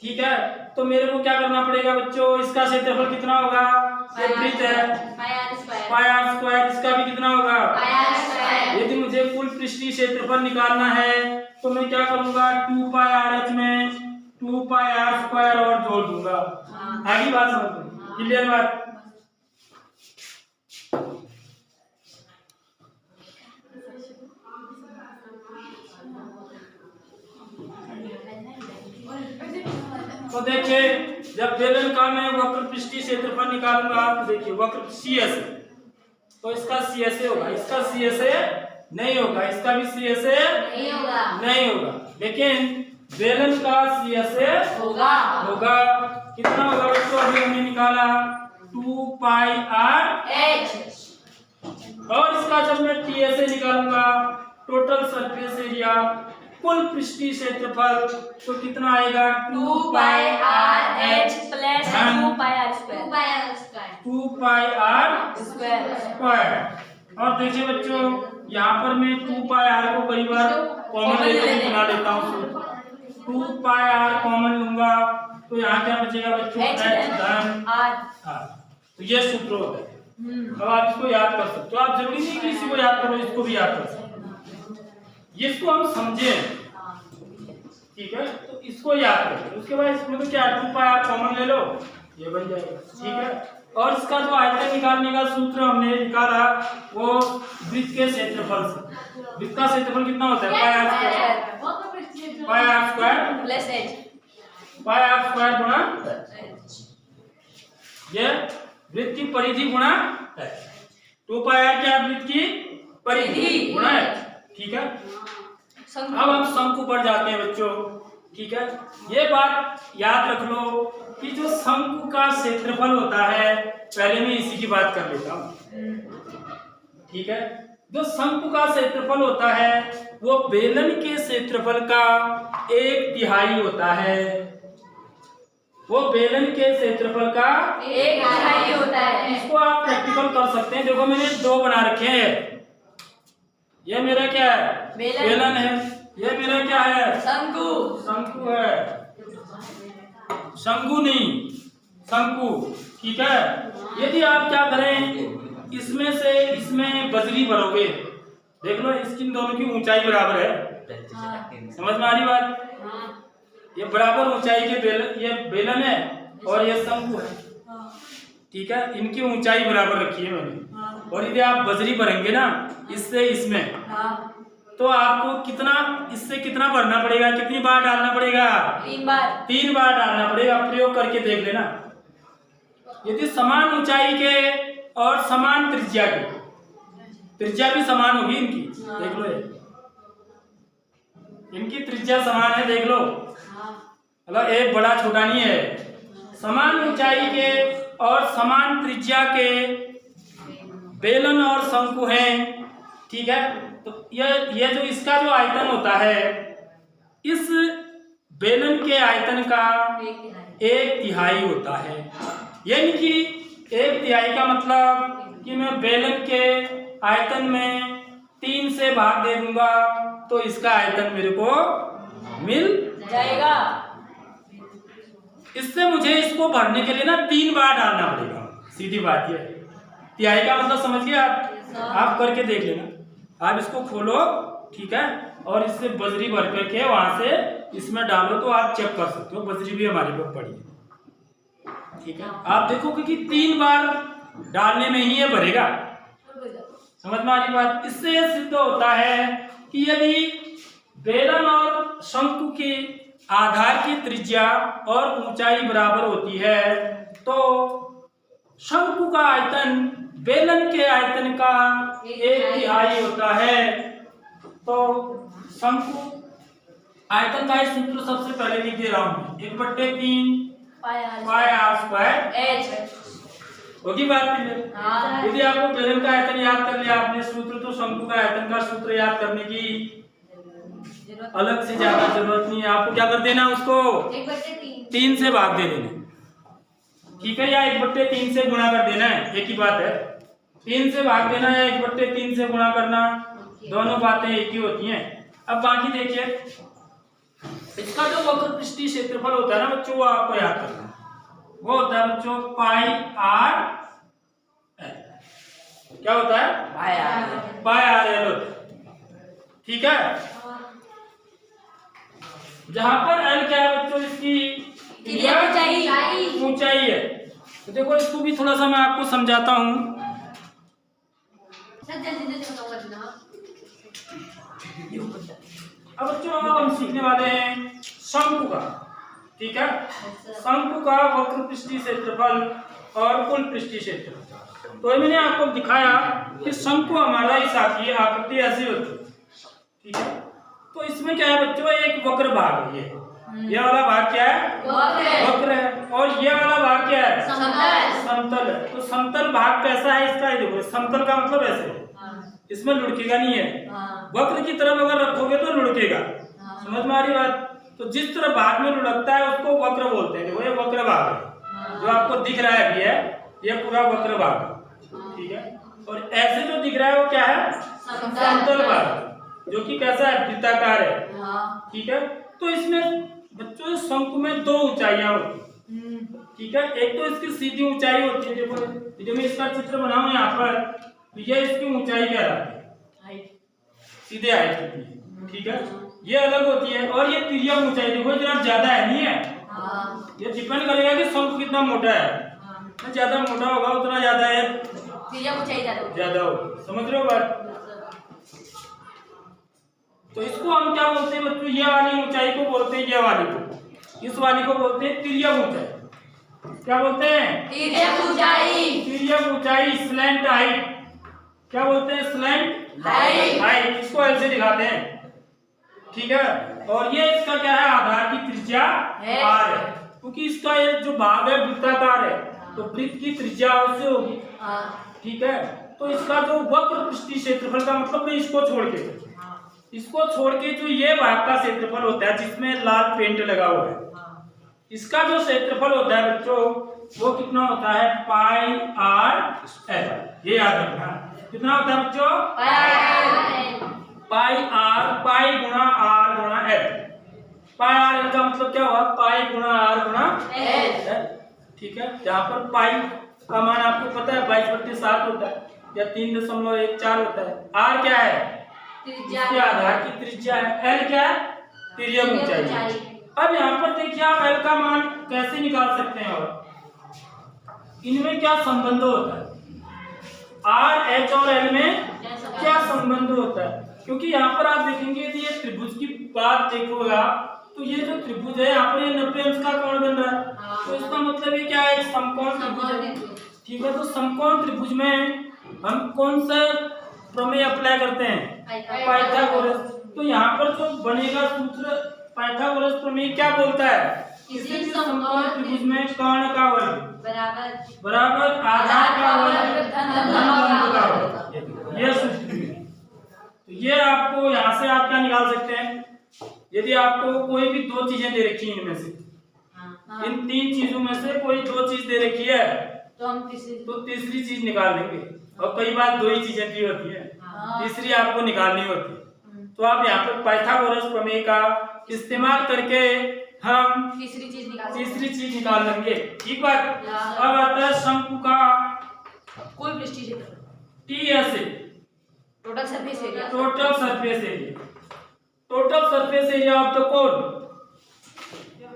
ठीक है। तो मेरे को क्या करना पड़ेगा बच्चों, इसका क्षेत्रफल कितना होगा, ये वृत्त है पाई r स्क्वायर, इसका भी कितना होगा पाई r स्क्वायर। यदि मुझे कुल पृष्ठीय क्षेत्रफल निकालना है तो मैं क्या करूंगा 2 पाई r h में 2 पाई r स्क्वायर और जोड़ दूंगा। आगे बात समझ, क्लियर बात। तो देखिए जब बेलन का मैं वक्र पृष्ठीय क्षेत्रफल निकालूंगा तो देखिए वक्र CS, तो इसका CSA होगा, इसका CSA नहीं होगा, इसका भी CSA नहीं होगा, लेकिन बेलन का CSA होगा। कितना होगा बच्चों, अभी हमने निकाला 2 पाई r h। और इसका जब मैं TSA निकालूंगा टोटल सरफेस एरिया कुल पृष्ठीय क्षेत्रफल, तो कितना आएगा 2 पाई r h प्लस 2 पाई r स्क्वायर 2 पाई r स्क्वायर। और देखिए बच्चों यहाँ पर मैं 2 पाई r को कई बार कॉमन लेकर बना लेता हूँ, 2 पाई r कॉमन लूंगा तो यहाँ क्या बचेगा बच्चों h धन r। तो ये सूत्र होता है। अब आप इसको याद कर सकते हो, आप जरूरी नहीं कि इसी को याद करो, इसको भी याद कर सकते हो, इसको हम समझे, ठीक है। तो इसको याद करो, उसके बाद इसमें तो क्या 2 पाई r कॉमन ले लो, ये बन जाएगा, ठीक है। और इसका जो आयतन निकालने का सूत्र हमने निकाला वो वृत्त के क्षेत्रफल से। वृत्त का क्षेत्रफल कितना होता है पाई r स्क्वायर प्लस h पाई r स्क्वायर गुणा ये वृत्त की परिधि गुणा है। 2 पाई r क्या वृत्त की परिधि गुणा है, ठीक है। अब हम शंकु पर जाते हैं बच्चों, ठीक है। ये बात याद रख लो कि जो शंकु का क्षेत्रफल होता है, पहले मैं इसी की बात कर लेता हूँ, ठीक है। जो शंकु का क्षेत्रफल होता है वो बेलन के क्षेत्रफल का 1/3 होता है, वो बेलन के क्षेत्रफल का 1/3 होता है। इसको आप प्रैक्टिकल कर सकते हैं। देखो मैंने 2 बना रखे हैं, ये मेरा क्या है बेलन है, ये मेरा क्या है शंकु है, शंकु नहीं शंकु, ठीक है। यदि आप क्या करें इसमें से इसमें बजरी भरोगे, देख लो इसकी दोनों की ऊंचाई बराबर है, समझ में आ रही बात। ये बराबर ऊंचाई के ये बेलन है और ये शंकु है, ठीक है। इनकी ऊंचाई बराबर रखी है मैंने। और यदि आप बजरी भरेंगे ना इससे इसमें, तो आपको कितना इससे कितना भरना पड़ेगा, कितनी बार डालना पड़ेगा 3 बार डालना पड़ेगा। प्रयोग करके देख लेना। यदि समान ऊंचाई के और समान त्रिज्या की, त्रिज्या भी समान होगी इनकी, देख लो ये इनकी त्रिज्या समान है, देख लो, मतलब एक बड़ा छोटा नहीं है, समान ऊंचाई के और समान त्रिज्या के बेलन और शंकु हैं, ठीक है। तो ये जो इसका जो आयतन होता है, इस बेलन के आयतन का 1/3 होता है। यानी कि 1/3 का मतलब कि मैं बेलन के आयतन में 3 से भाग दे दूंगा तो इसका आयतन मेरे को मिल जाएगा। इससे मुझे इसको भरने के लिए ना 3 बार डालना पड़ेगा, सीधी बात ये। तिहाई का मतलब समझ गए आप करके देख लेना। आप इसको खोलो, ठीक है, और इससे बजरी भर करके वहां से इसमें डालो तो आप चेक कर सकते हो। बजरी भी हमारे पास पड़ी है, ठीक है। आप देखोगे कि 3 बार डालने में ही ये भरेगा, समझ में आ रही बात। इससे यह सिद्ध होता है कि यदि बेलन और शंकु की आधार की त्रिज्या और ऊंचाई बराबर होती है तो शंकु का आयतन बेलन के आयतन का 1/3 होता है। तो शंकु आयतन का सूत्र सबसे पहले लिख दे रहा हूँ, 1/3 पाई आर स्क्वायर एच होगी बात क्लियर। हाँ। यदि आपको बेलन का आयतन याद कर लिया आपने सूत्र, तो शंकु का आयतन का सूत्र याद करने की अलग से ज्यादा जरूरत नहीं है। आपको क्या कर देना, उसको 3 से भाग दे देना, ठीक है, या 1/3 से गुणा कर देना है, एक ही बात है। 3 से भाग देना या 1/3 से गुणा करना, दोनों बातें एक ही होती हैं। अब बाकी देखिए, इसका जो वक्र पृष्ठीय क्षेत्रफल होता है ना बच्चों, वो आपको याद करना है। वो होता है बच्चों पाई आर एल। क्या होता है, पाई आर एल होता है, ठीक है। जहां पर एल क्या है बच्चों, इसकी ऊंचाई है। तो देखो इसको भी थोड़ा सा मैं आपको समझाता हूं। अब बच्चों हम सीखने वाले हैं शंकु का, ठीक है। शंकु का वक्र पृष्ठीय क्षेत्रफल और कुल पृष्ठीय क्षेत्रफल। तो मैंने आपको दिखाया कि शंकु हमारा इस आकृति ऐसी होती है, ठीक है। तो इसमें क्या है बच्चों, एक वक्र भाग है, ये वाला भाग क्या है, वक्र है, और ये वाला भाग क्या है, समतल है। तो समतल भाग कैसा है इसका, ये देखो, समतल का मतलब ऐसे है, इसमें लुढ़केगा नहीं है। वक्र की तरफ अगर रखोगे तो लुढ़केगा, समझ में आ रही बात। तो जिस तरह भाग में लुढ़कता है उसको वक्र बोलते हैं। देखो ये वक्र भाग है, जो आपको दिख रहा है अभी है, ये पूरा वक्र भाग है, ठीक है। और ऐसे जो दिख रहा है वो क्या है, समतल भाग, जो कि कैसा है, वृत्ताकार है, ठीक है। तो इसमें बच्चों शंकु में 2 ऊंचाइयां होती है, ठीक है। एक तो इसकी सीधी ऊंचाई होती है, देखो जो मैं इसका चित्र बनाऊं यहाँ पर, तो ये इसकी ऊंचाई क्या है, सीधे हाइट कितनी है, ठीक है, ये अलग होती है। और ये तिर्यक ऊंचाई, देखो जरा ज्यादा है, नहीं है, ये डिपेंड करेगा कि शंकु कितना मोटा है। ज्यादा मोटा होगा उतना ज्यादा है, ज्यादा होगा, समझ रहे हो बात। तो इसको हम क्या बोलते हैं बच्चों, ये वाली ऊंचाई को बोलते हैं, ये वाली को, इस वाली को बोलते हैं तिर्यक ऊंचाई। क्या बोलते हैं, तिर्यक ऊंचाई, स्लैंट हाइट। क्या बोलते हैं, स्लैंट हाइट। इसको ऐसे दिखाते हैं, ठीक है। और ये इसका क्या है, आधार की त्रिज्या आर है, क्योंकि इसका ये जो भाग है वृत्ताकार है, तो वृत्त की त्रिज्या उससे होगी, ठीक है। तो इसका जो वक्र पृष्ठीय क्षेत्रफल का मतलब है, इसको छोड़ के जो ये भाग का क्षेत्रफल होता है जिसमें लाल पेंट लगा हुआ है, इसका जो क्षेत्रफल होता है बच्चों वो कितना होता है, पाई आर एल। ये याद रखना, कितना होता है बच्चों, पाई आर, पाई गुणा आर गुणा एल। पाई आर एल का मतलब क्या हुआ, पाई गुणा आर गुणा एल, ठीक है। यहाँ पर पाई का मान आपको पता है 22/7 होता है, या 3.14 होता है। आर क्या है, इसके आधार की त्रिज्या है। एल क्या है, तिर्यक ऊंचाई। अब यहाँ पर देखिए आप एल का मान कैसे निकाल सकते हैं, और इनमें क्या संबंध होता है, आर एच और एल में क्या संबंध होता है। क्योंकि यहाँ पर आप देखेंगे यदि ये त्रिभुज की बात देखोगा, तो ये जो त्रिभुज है यहाँ पर ये 90 अंश का कोण बन रहा है, तो इसका मतलब ये क्या है, एक समकोण त्रिभुज है, ठीक है। तो समकोण त्रिभुज में हम कौन सा प्रमेय अप्लाई करते हैं, पाइथागोरस। तो यहाँ पर जो बनेगा सूत्र पाइथागोरस प्रमेय क्या बोलता है, किसी भी समकोण त्रिभुज में कर्ण का वर्ग बराबर आधार का वर्ग धन लंब का वर्ग, ये सूत्र है। तो ये आपको यहाँ से आप क्या निकाल सकते हैं, यदि आपको कोई भी 2 चीजें दे रखी है, इनमें से इन 3 चीजों में से कोई 2 चीज दे रखी है, तो हम तीसरी चीज निकाल लेंगे। और कई बार 2 ही चीजें दी होती है, तीसरी आपको निकालनी होती है। तो आप यहाँ पर पाइथागोरस प्रमेय का इस्तेमाल करके हम तीसरी चीज निकाल लेंगे, ठीक बात। अब आता है शंकु का कुल पृष्ठीय क्षेत्रफल, टी ऐसे total surface area, total surface area of the cone,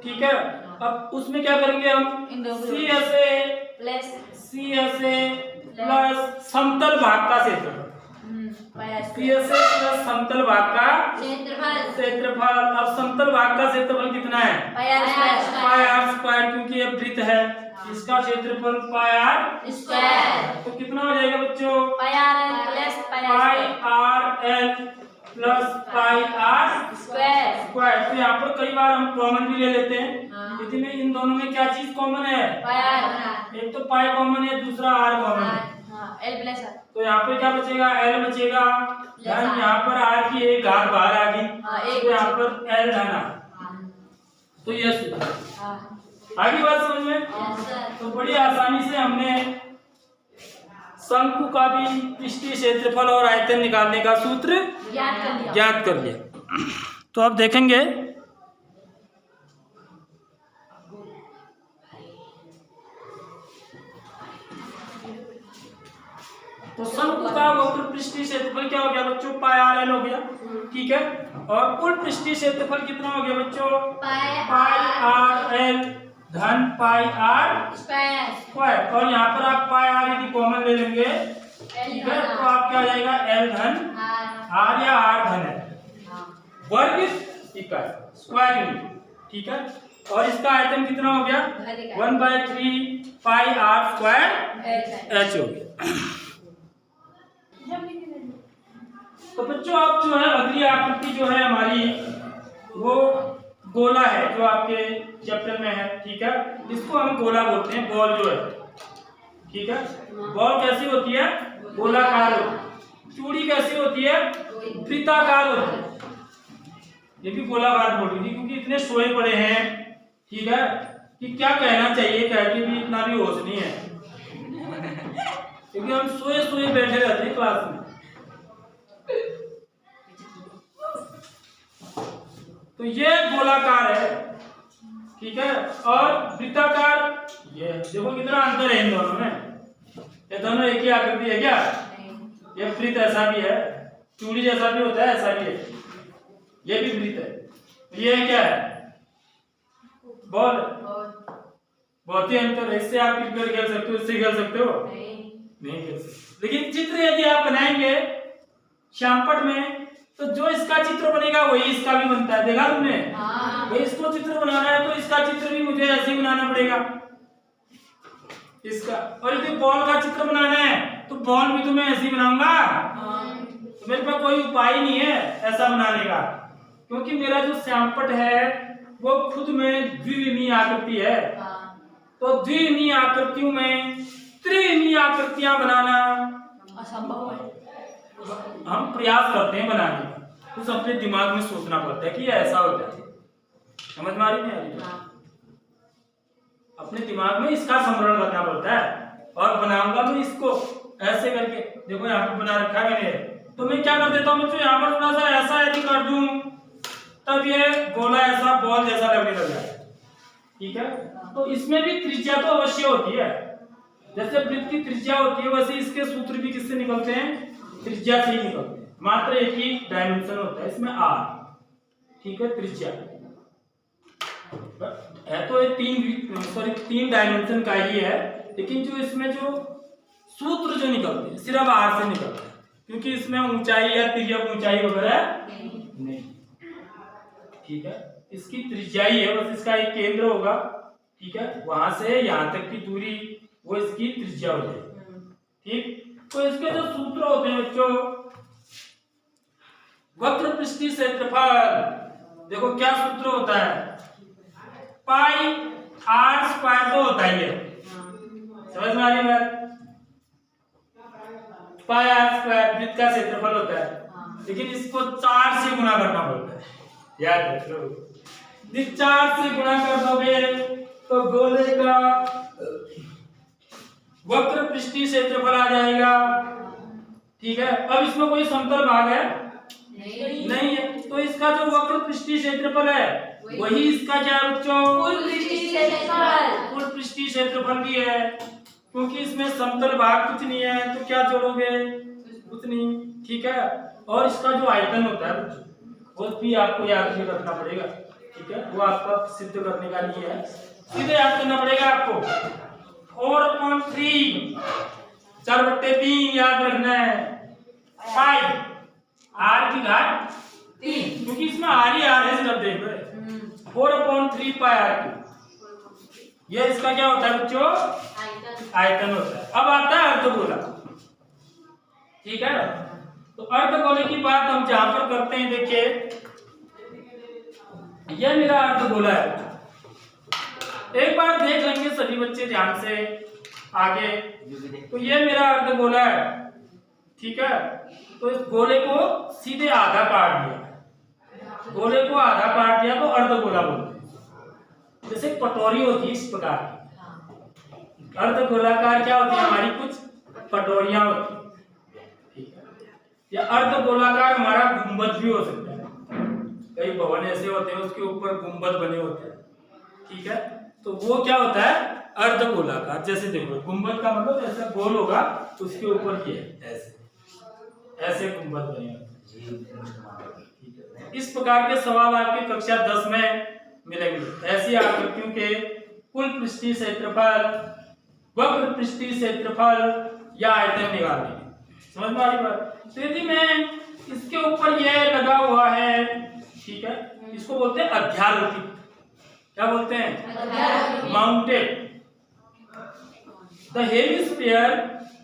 ठीक है। अब उसमें क्या करेंगे हम, सी ऐसे प्लस समतल भाग का क्षेत्रफल, समतल भाग का क्षेत्रफल। अब समतल भाग का क्षेत्रफल कितना है, पाई आर स्क्वायर, क्योंकि ये वृत्त है, इसका क्षेत्रफल पाई आर स्क्वायर। तो कितना हो जाएगा बच्चों, pi R L plus pi R square square. तो यहाँ पर कई बार हम कॉमन भी ले लेते हैं। हाँ। इसमें इन दोनों में क्या चीज कॉमन है? पाई आर। एक तो पाई कॉमन है, दूसरा आर कॉमन है। हाँ एल प्लस आर। तो यहाँ पे क्या बचेगा? एल बचेगा। धन यहाँ पर आर की एक घात बाहर आ गई, हाँ, तो यहाँ पर एल धन आ। तो ये सूत्र आगे बात समझ में। तो बड़ी आसानी से हमने शंकु का भी पृष्ठीय क्षेत्रफल और आयतन निकालने का सूत्र ज्ञात कर लिया। तो अब देखेंगे तो शंकु का वक्र पृष्ठीय क्षेत्रफल क्या हो गया बच्चों? पाई आर एल हो गया, ठीक है। और कुल पृष्ठीय क्षेत्रफल कितना हो गया बच्चों? पाई आर एल धन पाई आर स्क्वायर। और यहाँ पर आप पाई आर यदि कॉमन ले लेंगे, ठीक है, तो आप क्या आ जाएगा? एल धन आर या आर धन है वर्ग इकाई स्क्वायर यूनिट, ठीक है। और इसका आयतन कितना हो गया? 1/3 पाई आर स्क्वायर एच हो गया। तो बच्चों अब जो है अगली आकृति जो है हमारी वो गोला है, जो आपके चैप्टर में है, ठीक है। इसको हम गोला बोलते हैं, बॉल जो है, ठीक है। बॉल कैसी होती है? गोलाकार होती है। चूड़ी कैसी होती है? वृत्ताकार होती है। ये भी गोला बात बोल रही थी क्योंकि इतने सोए पड़े हैं, ठीक है, कि क्या कहना चाहिए कह के भी इतना भी होश नहीं है, क्योंकि हम सोए सोए बैठे रहते हैं क्लास में। तो ये गोलाकार है, ठीक है। और वृत्ताकार, ये देखो कितना अंतर है इन दोनों में। ये दोनों एक ही आकृति है क्या? ये वृत्त ऐसा भी है, चूड़ी जैसा भी होता है, ऐसा भी है, ये भी वृत्त है। ये क्या है? बॉल। बहुत ही अंतर है। इससे आप क्रिकेट खेल सकते हो, इससे खेल सकते हो नहीं खेल सकते। लेकिन चित्र यदि आप बनाएंगे श्यामपट में, तो जो इसका चित्र बनेगा वही इसका भी बनता है। देखा तुमने? भाई इसको चित्र बनाना है तो इसका चित्र भी मुझे ऐसे ही बनाना पड़ेगा इसका। और यदि बॉल का चित्र बनाना है तो बॉल भी तो मैं ऐसे ही बनाऊंगा। तो मेरे पास कोई उपाय नहीं है ऐसा बनाने का, क्योंकि मेरा जो श्यामपट है वो खुद में द्विविमीय आकृति है। तो द्विविमीय आकृतियों में त्रिविमीय आकृतियां बनाना असंभव है। हम प्रयास करते हैं बनाने का, कुछ अपने दिमाग में सोचना पड़ता है कि ऐसा हो जाए। समझ में आ रही नहीं? अपने दिमाग में इसका स्मरण करना पड़ता है। और बनाऊंगा मैं इसको ऐसे करके, देखो यहाँ पे बना रखा है मैंने। तो मैं क्या कर देता हूँ बच्चों, यहाँ पर थोड़ा सा ऐसा यदि कर दूं तब ये गोला ऐसा बॉल जैसा लगने लग जाए, ठीक है। तो इसमें भी त्रिज्या तो अवश्य होती है, जैसे वृत्त की त्रिज्या होती है वैसे इसके सूत्र भी किससे निकलते हैं? त्रिज्या से ही निकलते हैं। मात्र एक ही डायमेंशन होता है इसमें, आर, ठीक है। त्रिज्या है तो ये तीन डायमेंशन का ही है, लेकिन जो इसमें जो सूत्र जो निकलते हैं सिर्फ आर से निकलते हैं, क्योंकि इसमें ऊंचाई या तिर्यक ऊंचाई वगैरह नहीं, ठीक है। इसकी त्रिज्या ही है, बस इसका एक केंद्र होगा, ठीक है, वहां से यहाँ तक की दूरी वो इसकी त्रिज्या हो जाएगी, ठीक। तो इसके जो सूत्र होते हैं बच्चों, वक्र पृष्ठीय क्षेत्रफल, देखो क्या सूत्र होता है? पाई आर स्क्वायर तो होता ही है, समझ में आ रही बात? पाई आर स्क्वायर वृत्त का क्षेत्रफल होता है, लेकिन इसको 4 से गुणा करना पड़ता है, याद रख लो। यदि 4 से गुणा कर दोगे तो गोले का वक्र पृष्ठीय क्षेत्रफल आ जाएगा, ठीक है। अब इसमें कोई समतल भाग है? नहीं है। तो इसका जो वक्र पृष्ठीय क्षेत्रफल है वही इसका क्या है बच्चों? कुल पृष्ठीय क्षेत्रफल। कुल पृष्ठीय क्षेत्रफल भी है, क्योंकि इसमें समतल भाग कुछ नहीं है, तो क्या जोड़ोगे? कुछ नहीं, ठीक है। और इसका जो आयतन होता है बच्चों वो भी आपको याद रखना पड़ेगा, ठीक है। वो आपका सिद्ध करने का नहीं है, सीधे याद करना पड़ेगा आपको। 4/3 4/3 याद रखना है। पाई आर की घात 3, क्योंकि इसमें आर ही आर है, सिर्फ देख रहे 4/3 पाई आर की। ये इसका क्या होता है बच्चों? आयतन होता है। अब आता है अर्धगोला, ठीक है। तो अर्धगोले की बात हम जहां पर करते हैं, देखिए यह मेरा अर्धगोला है। एक बार देख लेंगे सभी बच्चे ध्यान से आगे। तो ये मेरा अर्धगोला है, ठीक है। तो इस गोले को सीधे आधा काट दिया, गोले को आधा काट दिया तो अर्धगोला बोलते हैं। जैसे कटोरी होती है इस प्रकार की, अर्धगोलाकार क्या होती है हमारी, कुछ कटोरियां होती है, ठीक है। या अर्धगोलाकार हमारा गुंबद भी हो सकता है, कई भवन ऐसे होते हैं उसके ऊपर गुंबद बने होते हैं, ठीक है। तो वो क्या होता है, अर्धगोलाकार। जैसे देखो गुंबद का मतलब ऐसा गोल होगा, उसके ऊपर ये ऐसे ऐसे गुंबद बने होते हैं। इस प्रकार के सवाल आपके कक्षा 10 में मिलेंगे। ऐसी आकृतियों के कुल पृष्ठीय क्षेत्रफल, वक्र पृष्ठीय क्षेत्रफल या आयतन निकालने, समझ में आ रही बात। तो यदि मैं इसके ऊपर यह लगा हुआ है, ठीक है, इसको बोलते हैं अध्यारोपित। क्या बोलते हैं, mounted. The hemisphere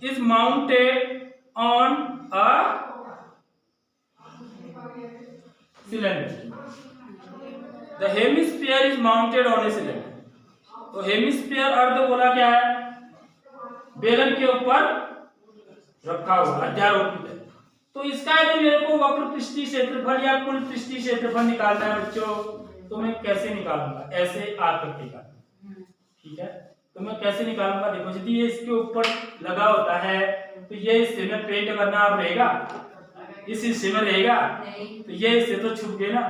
is mounted on a cylinder. The hemisphere is mounted on a cylinder. तो हेमिस्फीयर अर्धगोला क्या है, बेलन के ऊपर रखा हुआ अध्यारोपित है। तो इसका यदि मेरे को वक्र पृष्ठीय क्षेत्रफल या कुल पृष्ठीय क्षेत्रफल निकालना है बच्चों, तो मैं कैसे निकालूंगा, ऐसे आकृति का, ठीक है। तो मैं कैसे निकालूंगा, देखो यदि ये इसके ऊपर लगा होता है तो ये हिस्से में पेंट करना आप रहेगा, इस हिस्से में रहेगा, तो ये हिस्से तो छुप गए ना।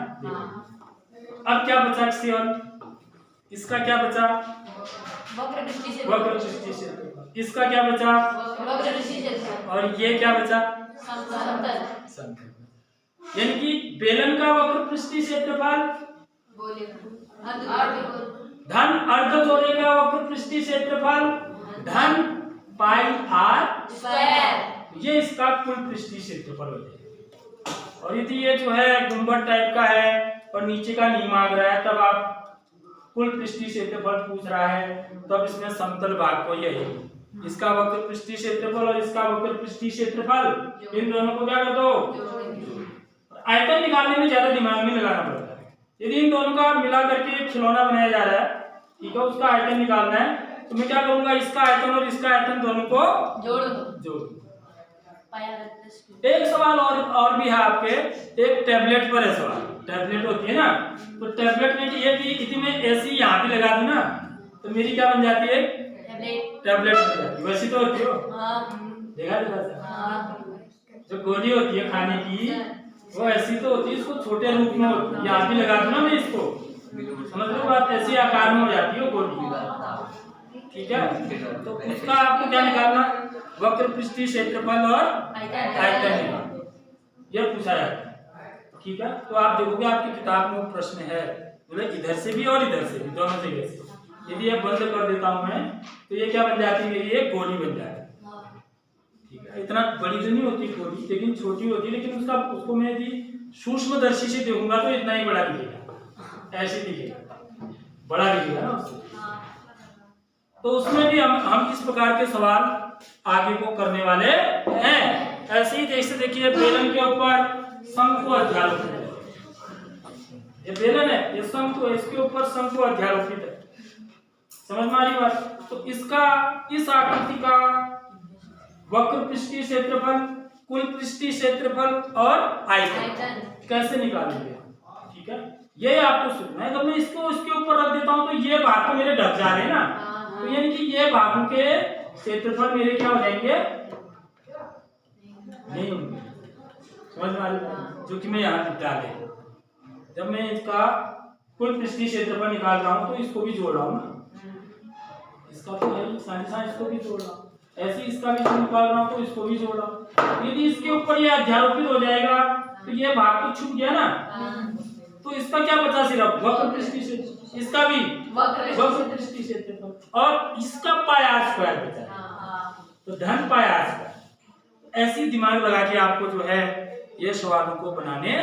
अब क्या बचा केवल, इसका क्या बचा, वक्र पृष्ठीय क्षेत्रफल। इसका क्या बचा, वक्र पृष्ठीय क्षेत्रफल। और ये क्या बचा, समतल। यानी कि बेलन का वक्र पृष्ठीय क्षेत्रफल धन अर्धगोले का वक्र पृष्ठीय क्षेत्रफल धन पाई आर स्क्वायर, ये इसका कुल पृष्ठीय क्षेत्रफल हो जाएगा। और यदि ये जो है गुंबद टाइप का है और नीचे का नहीं मांग रहा है, तब आप कुल पृष्ठीय क्षेत्रफल पूछ रहा है, तब इसमें समतल भाग को यही, इसका वक्र पृष्ठीय क्षेत्रफल और इसका वक्र पृष्ठीय क्षेत्रफल, इन दोनों को क्या कर दो, आयतन निकालने में ज्यादा दिमाग नहीं लगाना पड़ता है। यदि इन दोनों का मिला करके खिलौना बनाया जा रहा है, ठीक है, उसका आयतन निकालना है, तो मैं क्या करूंगा, इसका आयतन और इसका आयतन दोनों को जोड़। एक सवाल और भी है आपके, एक टैबलेट पर है सवाल। टैबलेट होती है ना, तो टैबलेट में ये भी यदि मैं ऐसी यहाँ पे लगा दूं ना, तो मेरी क्या बन जाती है, टैबलेट बन जाती है। वैसी तो होती हो, देखा जो गोली होती है खाने की, वो ऐसी तो होती है, इसको छोटे रूप में होती है। यहाँ भी लगा दूं ना मैं इसको, समझ लो बात, ऐसी आकार में हो जाती है गोली, ठीक है। तो उसका आपको क्या निकालना, वक्र पृष्ठीय क्षेत्रफल और आयतन निकालना, यह पूछा जाता है, ठीक है। तो आप देखोगे आपकी किताब में वो प्रश्न है, बोले इधर से भी और इधर से भी, दोनों जगह से। यदि ये बंद कर देता हूं मैं, तो ये क्या बन जाती है, मेरी एक गोली बन जाती है, ठीक है। इतना बड़ी तो नहीं होती गोली, लेकिन छोटी होती है, लेकिन उसको मैं यदि सूक्ष्मदर्शी से देखूंगा तो इतना ही बड़ा दिखेगा, ऐसे दिखेगा, बड़ा दिखेगा ना उससे। तो उसमें भी हम इस प्रकार के सवाल आगे को करने वाले हैं। ऐसे ही जैसे देखिए बेलन के ऊपर शंकु अध्यारोपित है, ये बेलन है, ये शंकु, इसके ऊपर शंकु अध्यारोपित है, समझ में आ रही बात। तो इसका, इस आकृति का वक्र पृष्ठीय क्षेत्रफल, कुल पृष्ठीय क्षेत्रफल और आयतन कैसे निकालेंगे, ठीक है, ये आपको सुनना है। तो मैं इसको इसके ऊपर रख देता हूं, तो ये भाग तो मेरे ढक जा रहे हैं ना, तो यानी कि ये भागों के क्षेत्रफल मेरे क्या हो जाएंगे, नहीं होंगे, समझ में आ रही है, जो कि मैं यहाँ डाले। जब मैं इसका कुल पृष्ठीय क्षेत्रफल निकाल रहा हूँ, तो इसको भी जोड़ रहा हूँ ना, इसका तो है साइंस, इसको भी जोड़ रहा हूँ, ऐसे इसका भी निकाल रहा हूँ, तो इसको भी जोड़ रहा हूँ। यदि इसके ऊपर ये अध्यारोपित हो जाएगा, तो ये भाग तो छूट गया ना, तो इसका क्या बचा, सिर्फ वक्र पृष्ठीय क्षेत्रफल, इसका भी वक्र पृष्ठीय क्षेत्रफल, और इसका पाई आर स्क्वायर बचा, तो धन पाई आर स्क्वायर। ऐसी दिमाग लगा के आपको जो है ये सवालों को बनाने,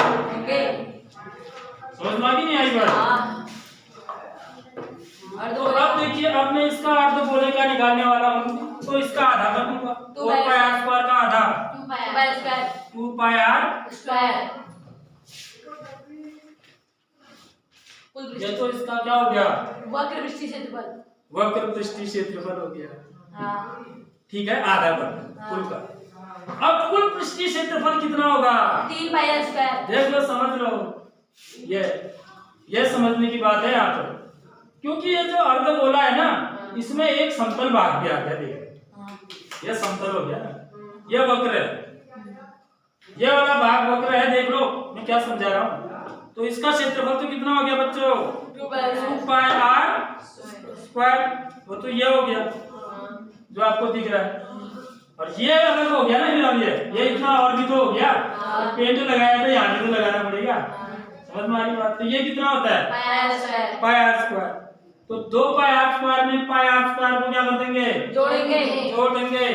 समझ में नहीं आई बात। तो अब देखिए, अब मैं इसका अर्धगोले का निकालने वाला हूँ, तो इसका आधा कर दूंगा, 4 पाई आर स्क्वायर का आधा 2 पाई ये तो इसका क्या हो गया, वक्र पृष्ठीय क्षेत्रफल। वक्र पृष्ठीय क्षेत्रफल हो गया। हाँ। ठीक है, आधा वक्र कुल का। अब कुल पृष्ठीय क्षेत्रफल कितना होगा, 3 पाई आर स्क्वायर। देख लो, समझ लो, ये समझने की बात है यहाँ पर, क्योंकि ये जो अर्धगोला है ना, इसमें एक समतल भाग भी आ गया। देखो ये समतल हो गया ना, ये वक्र है, ये वाला भाग वक्र है। देख लो मैं क्या समझा रहा हूँ। तो इसका क्षेत्रफल तो कितना हो गया बच्चों, 2 पाई आर स्क्वायर। वो तो ये हो गया जो आपको दिख रहा है, और ये अलग हो गया ना, फिर अब ये इतना और भी तो हो गया। तो पेंट लगाया तो यहाँ भी तो लगाना पड़ेगा, समझ में आ रही बात। तो ये कितना होता है, पाई आर स्क्वायर। तो 2 पाई आर स्क्वायर में पाई आर स्क्वायर को क्या कर देंगे, जोड़ देंगे।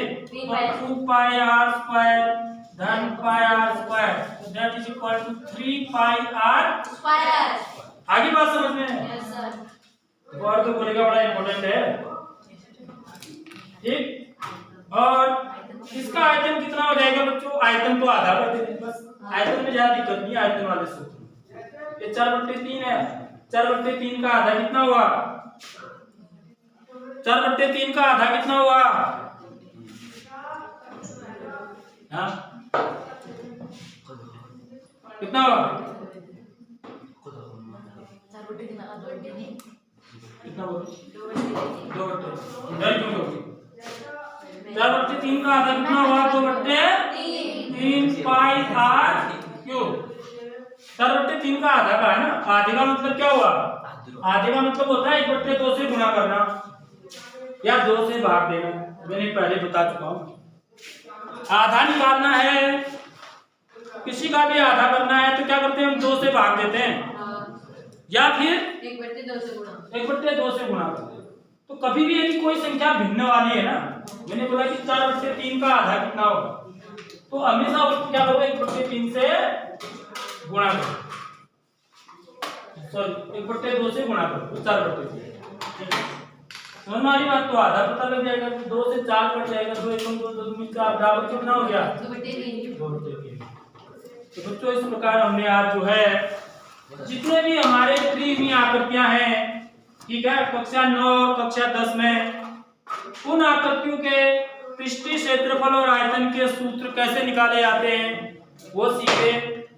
2 पाई आर स्क्वायर धन pi R square, that is equal to 3 pi R square. आगे बात समझ में। Yes sir. और तो बोलेगा बड़ा इंपॉर्टेंट है, ठीक। और इसका आयतन कितना हो जाएगा बच्चों, आयतन तो आधा कर देंगे बस, आयतन में ज्यादा दिक्कत नहीं, आयतन वाले सूत्र। ये 4/3 है, 4/3 का आधा कितना हुआ, 4/3 का आधा कितना हुआ, हाँ कितना हुआ, कितना हुआ, 4/3 का आधा कितना हुआ, 2/3 पाई आर क्यूब। 4/3 का आधा का है ना, आधे का मतलब क्या हुआ, आधे का मतलब होता है 1/2 से गुणा करना या 2 से भाग देना। मैंने पहले बता चुका हूँ। आधा निकालना है, किसी का भी आधा करना है तो क्या करते हैं हम, 2 से भाग देते हैं या फिर 1/2 से गुणा, 1/2 से गुणा करते हैं। तो कभी भी यदि कोई संख्या भिन्न वाली है ना, मैंने बोला कि 4/3 का आधा कितना होगा, तो हमेशा उसको क्या करो, 1/3 से गुणा करो, सॉरी 1/2 से गुणा करो, 4/3। समझ में आ रही बात। तो आधा पता लग जाएगा, 2 से 4 कट जाएगा, 2 1 2 2 में 4 बराबर कितना हो गया, 2/3। 2/3। तो बच्चों इस प्रकार हमने आज जो है जितने भी हमारे त्रिविमीय आकृतियां हैं, ठीक है, कक्षा 9 और कक्षा 10 में उन आकृतियों के पृष्ठीय क्षेत्रफल और आयतन के सूत्र कैसे निकाले जाते हैं वो सीखे।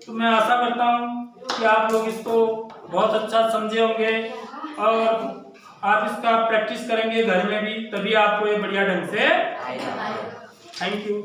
तो मैं आशा करता हूँ कि आप लोग इसको बहुत अच्छा समझे होंगे और आप इसका प्रैक्टिस करेंगे घर में भी, तभी आपको ये बढ़िया ढंग से। Thank you.